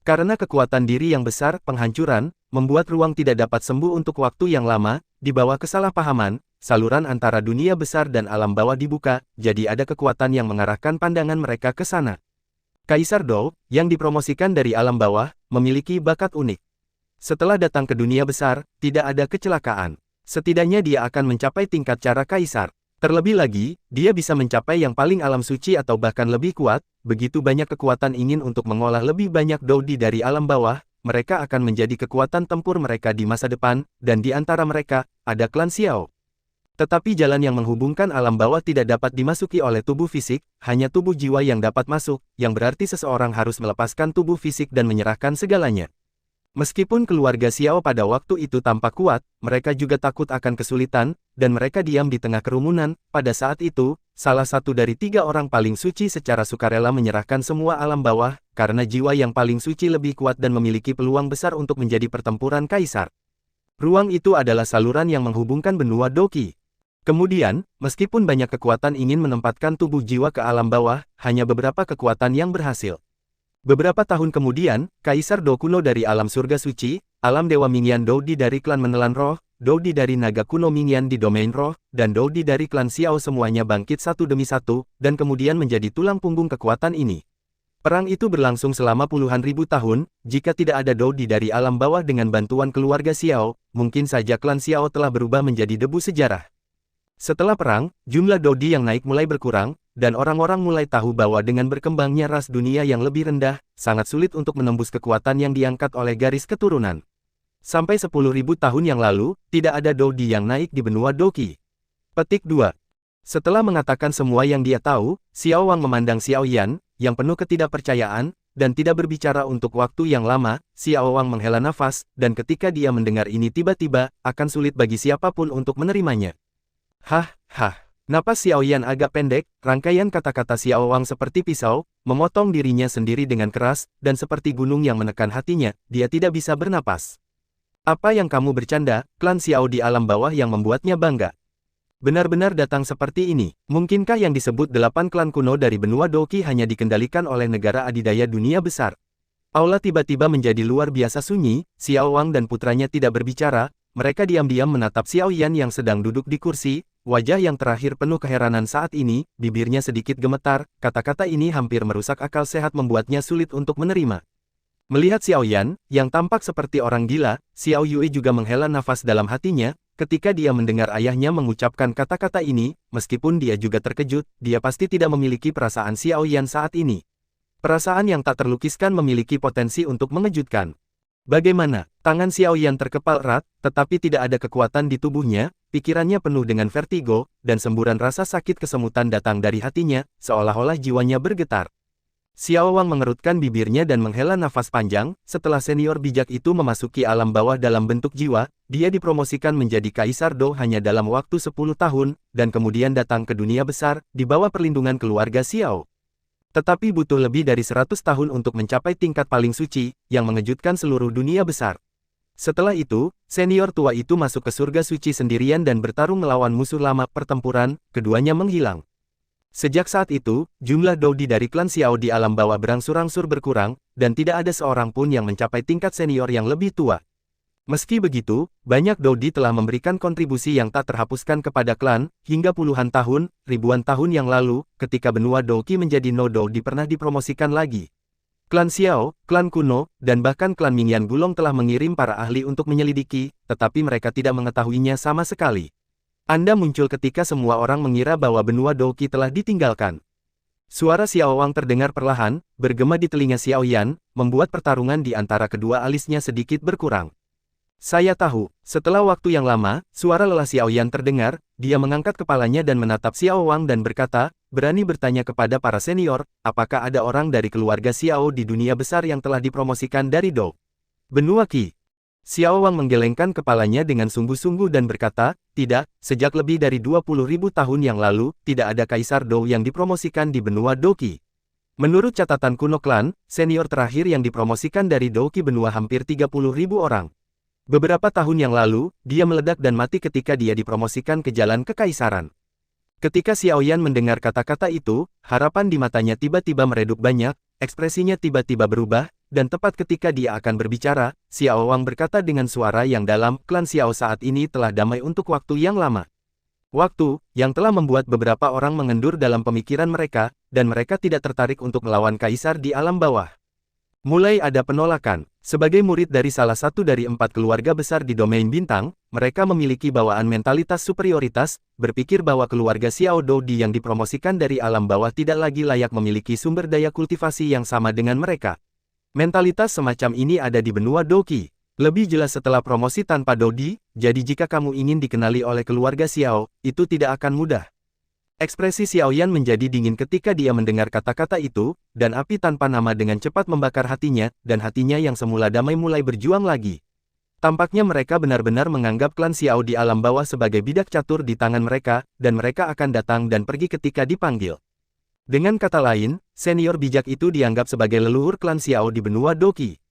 Karena kekuatan diri yang besar, penghancuran, membuat ruang tidak dapat sembuh untuk waktu yang lama, di bawah kesalahpahaman, saluran antara dunia besar dan alam bawah dibuka, jadi ada kekuatan yang mengarahkan pandangan mereka ke sana. Kaisar Dou, yang dipromosikan dari alam bawah, memiliki bakat unik. Setelah datang ke dunia besar, tidak ada kecelakaan. Setidaknya dia akan mencapai tingkat cara kaisar. Terlebih lagi, dia bisa mencapai yang paling alam suci atau bahkan lebih kuat. Begitu banyak kekuatan ingin untuk mengolah lebih banyak Doudi dari alam bawah, mereka akan menjadi kekuatan tempur mereka di masa depan, dan di antara mereka, ada klan Xiao. Tetapi jalan yang menghubungkan alam bawah tidak dapat dimasuki oleh tubuh fisik, hanya tubuh jiwa yang dapat masuk, yang berarti seseorang harus melepaskan tubuh fisik dan menyerahkan segalanya. Meskipun keluarga Xiao pada waktu itu tampak kuat, mereka juga takut akan kesulitan, dan mereka diam di tengah kerumunan. Pada saat itu, salah satu dari 3 orang paling suci secara sukarela menyerahkan semua alam bawah, karena jiwa yang paling suci lebih kuat dan memiliki peluang besar untuk menjadi pertempuran kaisar. Ruang itu adalah saluran yang menghubungkan benua Doqi. Kemudian, meskipun banyak kekuatan ingin menempatkan tubuh jiwa ke alam bawah, hanya beberapa kekuatan yang berhasil. Beberapa tahun kemudian, Kaisar Dou kuno dari alam surga suci, alam dewa Mingyan Doudi dari klan menelan roh, Doudi dari naga kuno Mingyan di domain roh, dan Doudi dari klan Xiao semuanya bangkit satu demi satu, dan kemudian menjadi tulang punggung kekuatan ini. Perang itu berlangsung selama puluhan ribu tahun. Jika tidak ada Doudi dari alam bawah dengan bantuan keluarga Xiao, mungkin saja klan Xiao telah berubah menjadi debu sejarah. Setelah perang, jumlah Doudi yang naik mulai berkurang, dan orang-orang mulai tahu bahwa dengan berkembangnya ras dunia yang lebih rendah, sangat sulit untuk menembus kekuatan yang diangkat oleh garis keturunan. Sampai 10.000 tahun yang lalu, tidak ada Doudi yang naik di benua Doqi. Petik 2. Setelah mengatakan semua yang dia tahu, Xiao Wang memandang Xiao Yan, yang penuh ketidakpercayaan, dan tidak berbicara untuk waktu yang lama. Xiao Wang menghela nafas, dan ketika dia mendengar ini tiba-tiba, akan sulit bagi siapapun untuk menerimanya. Hah. Napas Xiao Yan agak pendek, rangkaian kata-kata Xiao Wang seperti pisau, memotong dirinya sendiri dengan keras, dan seperti gunung yang menekan hatinya, dia tidak bisa bernapas. Apa yang kamu bercanda, klan Xiao di alam bawah yang membuatnya bangga? Benar-benar datang seperti ini, mungkinkah yang disebut 8 klan kuno dari benua Doqi hanya dikendalikan oleh negara adidaya dunia besar? Aula tiba-tiba menjadi luar biasa sunyi, Xiao Wang dan putranya tidak berbicara, mereka diam-diam menatap Xiao Yan yang sedang duduk di kursi, wajah yang terakhir penuh keheranan saat ini, bibirnya sedikit gemetar, kata-kata ini hampir merusak akal sehat membuatnya sulit untuk menerima. Melihat Xiao Yan, yang tampak seperti orang gila, Xiao Yue juga menghela nafas dalam hatinya, ketika dia mendengar ayahnya mengucapkan kata-kata ini, meskipun dia juga terkejut, dia pasti tidak memiliki perasaan Xiao Yan saat ini. Perasaan yang tak terlukiskan memiliki potensi untuk mengejutkan. Bagaimana? Tangan Xiao Yan terkepal erat, tetapi tidak ada kekuatan di tubuhnya, pikirannya penuh dengan vertigo, dan semburan rasa sakit kesemutan datang dari hatinya, seolah-olah jiwanya bergetar. Xiao Wang mengerutkan bibirnya dan menghela nafas panjang, setelah senior bijak itu memasuki alam bawah dalam bentuk jiwa, dia dipromosikan menjadi Kaisar Dou hanya dalam waktu 10 tahun, dan kemudian datang ke dunia besar, di bawah perlindungan keluarga Xiao. Tetapi butuh lebih dari 100 tahun untuk mencapai tingkat paling suci, yang mengejutkan seluruh dunia besar. Setelah itu, senior tua itu masuk ke surga suci sendirian dan bertarung melawan musuh lama pertempuran, keduanya menghilang. Sejak saat itu, jumlah Doudi dari klan Xiao di alam bawah berangsur-angsur berkurang, dan tidak ada seorang pun yang mencapai tingkat senior yang lebih tua. Meski begitu, banyak Doudi telah memberikan kontribusi yang tak terhapuskan kepada klan, hingga puluhan tahun, ribuan tahun yang lalu, ketika benua Doqi menjadi No Doudi pernah dipromosikan lagi. Klan Xiao, klan kuno, dan bahkan klan Mingyan Gulong telah mengirim para ahli untuk menyelidiki, tetapi mereka tidak mengetahuinya sama sekali. Anda muncul ketika semua orang mengira bahwa benua Doqi telah ditinggalkan. Suara Xiao Wang terdengar perlahan, bergema di telinga Xiao Yan, membuat pertarungan di antara kedua alisnya sedikit berkurang. Saya tahu, setelah waktu yang lama, suara lelah Xiao Yan terdengar, dia mengangkat kepalanya dan menatap Xiao Wang dan berkata, berani bertanya kepada para senior, apakah ada orang dari keluarga Xiao di dunia besar yang telah dipromosikan dari Dou? Benua Qi. Xiao Wang menggelengkan kepalanya dengan sungguh-sungguh dan berkata, tidak, sejak lebih dari 20.000 tahun yang lalu, tidak ada Kaisar Dou yang dipromosikan di benua Doqi. Menurut catatan kuno klan, senior terakhir yang dipromosikan dari Doqi benua hampir 30.000 orang. Beberapa tahun yang lalu, dia meledak dan mati ketika dia dipromosikan ke jalan kekaisaran. Ketika Xiao Yan mendengar kata-kata itu, harapan di matanya tiba-tiba meredup banyak, ekspresinya tiba-tiba berubah, dan tepat ketika dia akan berbicara, Xiao Wang berkata dengan suara yang dalam, klan Xiao saat ini telah damai untuk waktu yang lama. Waktu, yang telah membuat beberapa orang mengendur dalam pemikiran mereka, dan mereka tidak tertarik untuk melawan kaisar di alam bawah. Mulai ada penolakan. Sebagai murid dari salah satu dari 4 keluarga besar di domain bintang, mereka memiliki bawaan mentalitas superioritas, berpikir bahwa keluarga Xiao Doudi yang dipromosikan dari alam bawah tidak lagi layak memiliki sumber daya kultivasi yang sama dengan mereka. Mentalitas semacam ini ada di benua Doqi. Lebih jelas setelah promosi tanpa Doudi, jadi jika kamu ingin dikenali oleh keluarga Xiao, itu tidak akan mudah. Ekspresi Xiao Yan menjadi dingin ketika dia mendengar kata-kata itu, dan api tanpa nama dengan cepat membakar hatinya, dan hatinya yang semula damai mulai berjuang lagi. Tampaknya mereka benar-benar menganggap klan Xiao di alam bawah sebagai bidak catur di tangan mereka, dan mereka akan datang dan pergi ketika dipanggil. Dengan kata lain, senior bijak itu dianggap sebagai leluhur klan Xiao di benua Doqi.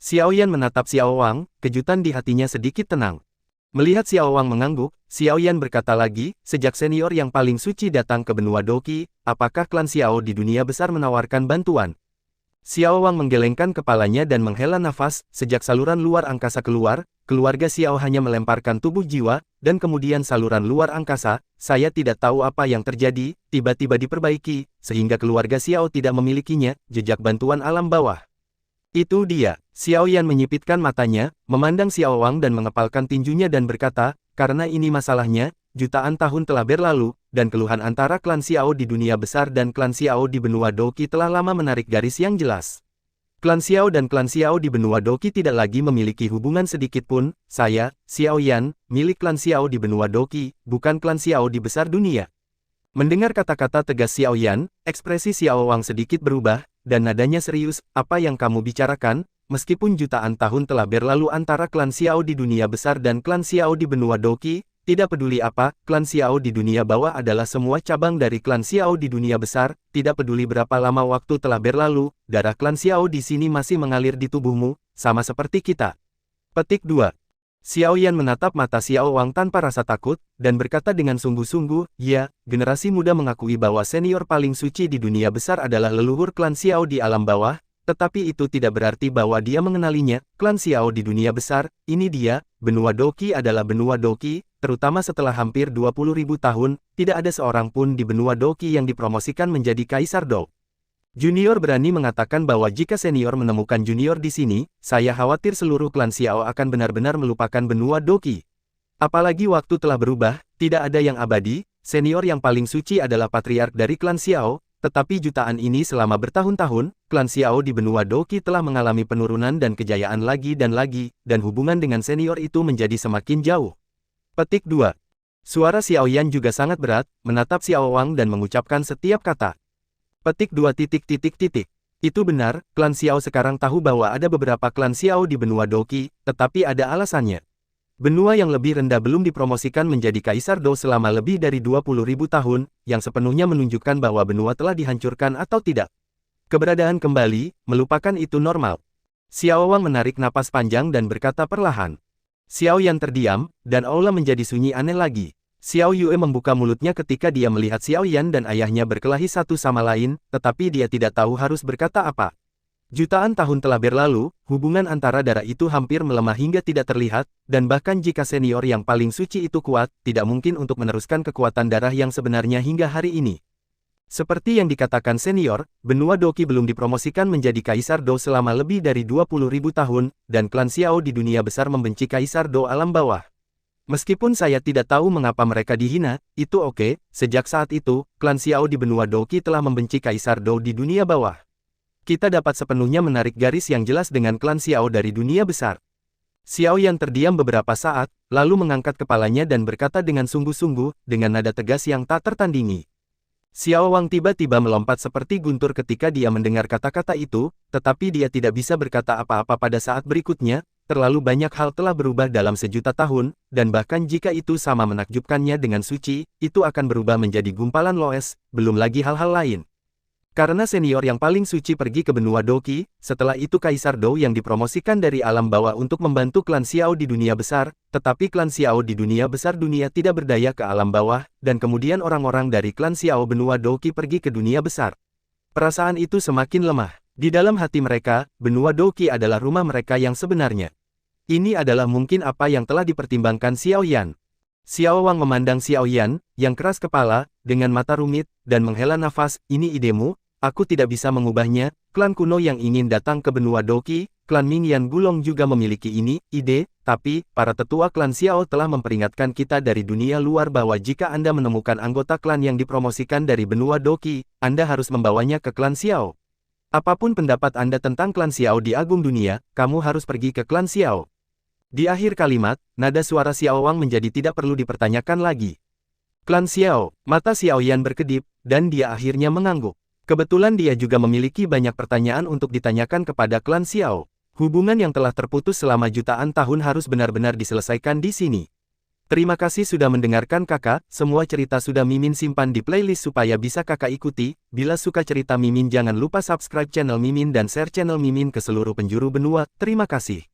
Xiao Yan menatap Xiao Wang, kejutan di hatinya sedikit tenang. Melihat Xiao Wang mengangguk, Xiao Yan berkata lagi, sejak senior yang paling suci datang ke benua Doqi, apakah klan Xiao di dunia besar menawarkan bantuan? Xiao Wang menggelengkan kepalanya dan menghela nafas, sejak saluran luar angkasa keluar, keluarga Xiao hanya melemparkan tubuh jiwa, dan kemudian saluran luar angkasa, saya tidak tahu apa yang terjadi, tiba-tiba diperbaiki, sehingga keluarga Xiao tidak memilikinya, jejak bantuan alam bawah. Itu dia. Xiao Yan menyipitkan matanya, memandang Xiao Wang dan mengepalkan tinjunya dan berkata, karena ini masalahnya, jutaan tahun telah berlalu, dan keluhan antara klan Xiao di dunia besar dan klan Xiao di benua Doqi telah lama menarik garis yang jelas. Klan Xiao dan klan Xiao di benua Doqi tidak lagi memiliki hubungan sedikit pun, saya, Xiao Yan, milik klan Xiao di benua Doqi, bukan klan Xiao di besar dunia. Mendengar kata-kata tegas Xiao Yan, ekspresi Xiao Wang sedikit berubah, dan nadanya serius, apa yang kamu bicarakan? Meskipun jutaan tahun telah berlalu antara klan Xiao di dunia besar dan klan Xiao di benua Doqi, tidak peduli apa, klan Xiao di dunia bawah adalah semua cabang dari klan Xiao di dunia besar, tidak peduli berapa lama waktu telah berlalu, darah klan Xiao di sini masih mengalir di tubuhmu, sama seperti kita. Petik 2. Xiao Yan menatap mata Xiao Wang tanpa rasa takut, dan berkata dengan sungguh-sungguh, ya, generasi muda mengakui bahwa senior paling suci di dunia besar adalah leluhur klan Xiao di alam bawah, tetapi itu tidak berarti bahwa dia mengenalinya, klan Xiao di dunia besar, ini dia, benua Doqi adalah benua Doqi, terutama setelah hampir 20.000 tahun, tidak ada seorang pun di benua Doqi yang dipromosikan menjadi Kaisar Dou. Junior berani mengatakan bahwa jika senior menemukan junior di sini, saya khawatir seluruh klan Xiao akan benar-benar melupakan benua Doqi. Apalagi waktu telah berubah, tidak ada yang abadi, senior yang paling suci adalah patriark dari klan Xiao, tetapi jutaan ini selama bertahun-tahun, klan Xiao di benua Doqi telah mengalami penurunan dan kejayaan lagi, dan hubungan dengan senior itu menjadi semakin jauh. Petik 2. Suara Xiao Yan juga sangat berat, menatap Xiao Wang dan mengucapkan setiap kata. Petik 2. Itu benar, klan Xiao sekarang tahu bahwa ada beberapa klan Xiao di benua Doqi, tetapi ada alasannya. Benua yang lebih rendah belum dipromosikan menjadi Kaisar Dou selama lebih dari 20.000 tahun, yang sepenuhnya menunjukkan bahwa benua telah dihancurkan atau tidak. Keberadaan kembali, melupakan itu normal. Xiao Wang menarik napas panjang dan berkata perlahan. Xiao Yan terdiam, dan aula menjadi sunyi aneh lagi. Xiao Yue membuka mulutnya ketika dia melihat Xiao Yan dan ayahnya berkelahi satu sama lain, tetapi dia tidak tahu harus berkata apa. Jutaan tahun telah berlalu, hubungan antara darah itu hampir melemah hingga tidak terlihat, dan bahkan jika senior yang paling suci itu kuat, tidak mungkin untuk meneruskan kekuatan darah yang sebenarnya hingga hari ini. Seperti yang dikatakan senior, benua Doqi belum dipromosikan menjadi Kaisar Dou selama lebih dari 20.000 tahun, dan klan Xiao di dunia besar membenci Kaisar Dou alam bawah. Meskipun saya tidak tahu mengapa mereka dihina, itu oke, sejak saat itu, klan Xiao di benua Doqi telah membenci Kaisar Dou di dunia bawah. Kita dapat sepenuhnya menarik garis yang jelas dengan klan Xiao dari dunia besar. Xiao Yan terdiam beberapa saat, lalu mengangkat kepalanya dan berkata dengan sungguh-sungguh, dengan nada tegas yang tak tertandingi. Xiao Wang tiba-tiba melompat seperti guntur ketika dia mendengar kata-kata itu, tetapi dia tidak bisa berkata apa-apa pada saat berikutnya, terlalu banyak hal telah berubah dalam sejuta tahun, dan bahkan jika itu sama menakjubkannya dengan suci, itu akan berubah menjadi gumpalan loes, belum lagi hal-hal lain. Karena senior yang paling suci pergi ke benua Doqi, setelah itu Kaisar Dou yang dipromosikan dari alam bawah untuk membantu klan Xiao di dunia besar, tetapi klan Xiao di dunia besar dunia tidak berdaya ke alam bawah, dan kemudian orang-orang dari klan Xiao benua Doqi pergi ke dunia besar. Perasaan itu semakin lemah. Di dalam hati mereka, benua Doqi adalah rumah mereka yang sebenarnya. Ini adalah mungkin apa yang telah dipertimbangkan Xiao Yan. Xiao Wang memandang Xiao Yan, yang keras kepala, dengan mata rumit, dan menghela nafas, ini idemu, aku tidak bisa mengubahnya, klan kuno yang ingin datang ke benua Doqi, klan Ming Yan Gulong juga memiliki ide, tapi, para tetua klan Xiao telah memperingatkan kita dari dunia luar bahwa jika Anda menemukan anggota klan yang dipromosikan dari benua Doqi, Anda harus membawanya ke klan Xiao. Apapun pendapat Anda tentang klan Xiao di agung dunia, kamu harus pergi ke klan Xiao. Di akhir kalimat, nada suara Xiao Wang menjadi tidak perlu dipertanyakan lagi. Klan Xiao, mata Xiao Yan berkedip, dan dia akhirnya mengangguk. Kebetulan dia juga memiliki banyak pertanyaan untuk ditanyakan kepada klan Xiao. Hubungan yang telah terputus selama jutaan tahun harus benar-benar diselesaikan di sini. Terima kasih sudah mendengarkan kakak, semua cerita sudah Mimin simpan di playlist supaya bisa kakak ikuti. Bila suka cerita Mimin jangan lupa subscribe channel Mimin dan share channel Mimin ke seluruh penjuru benua. Terima kasih.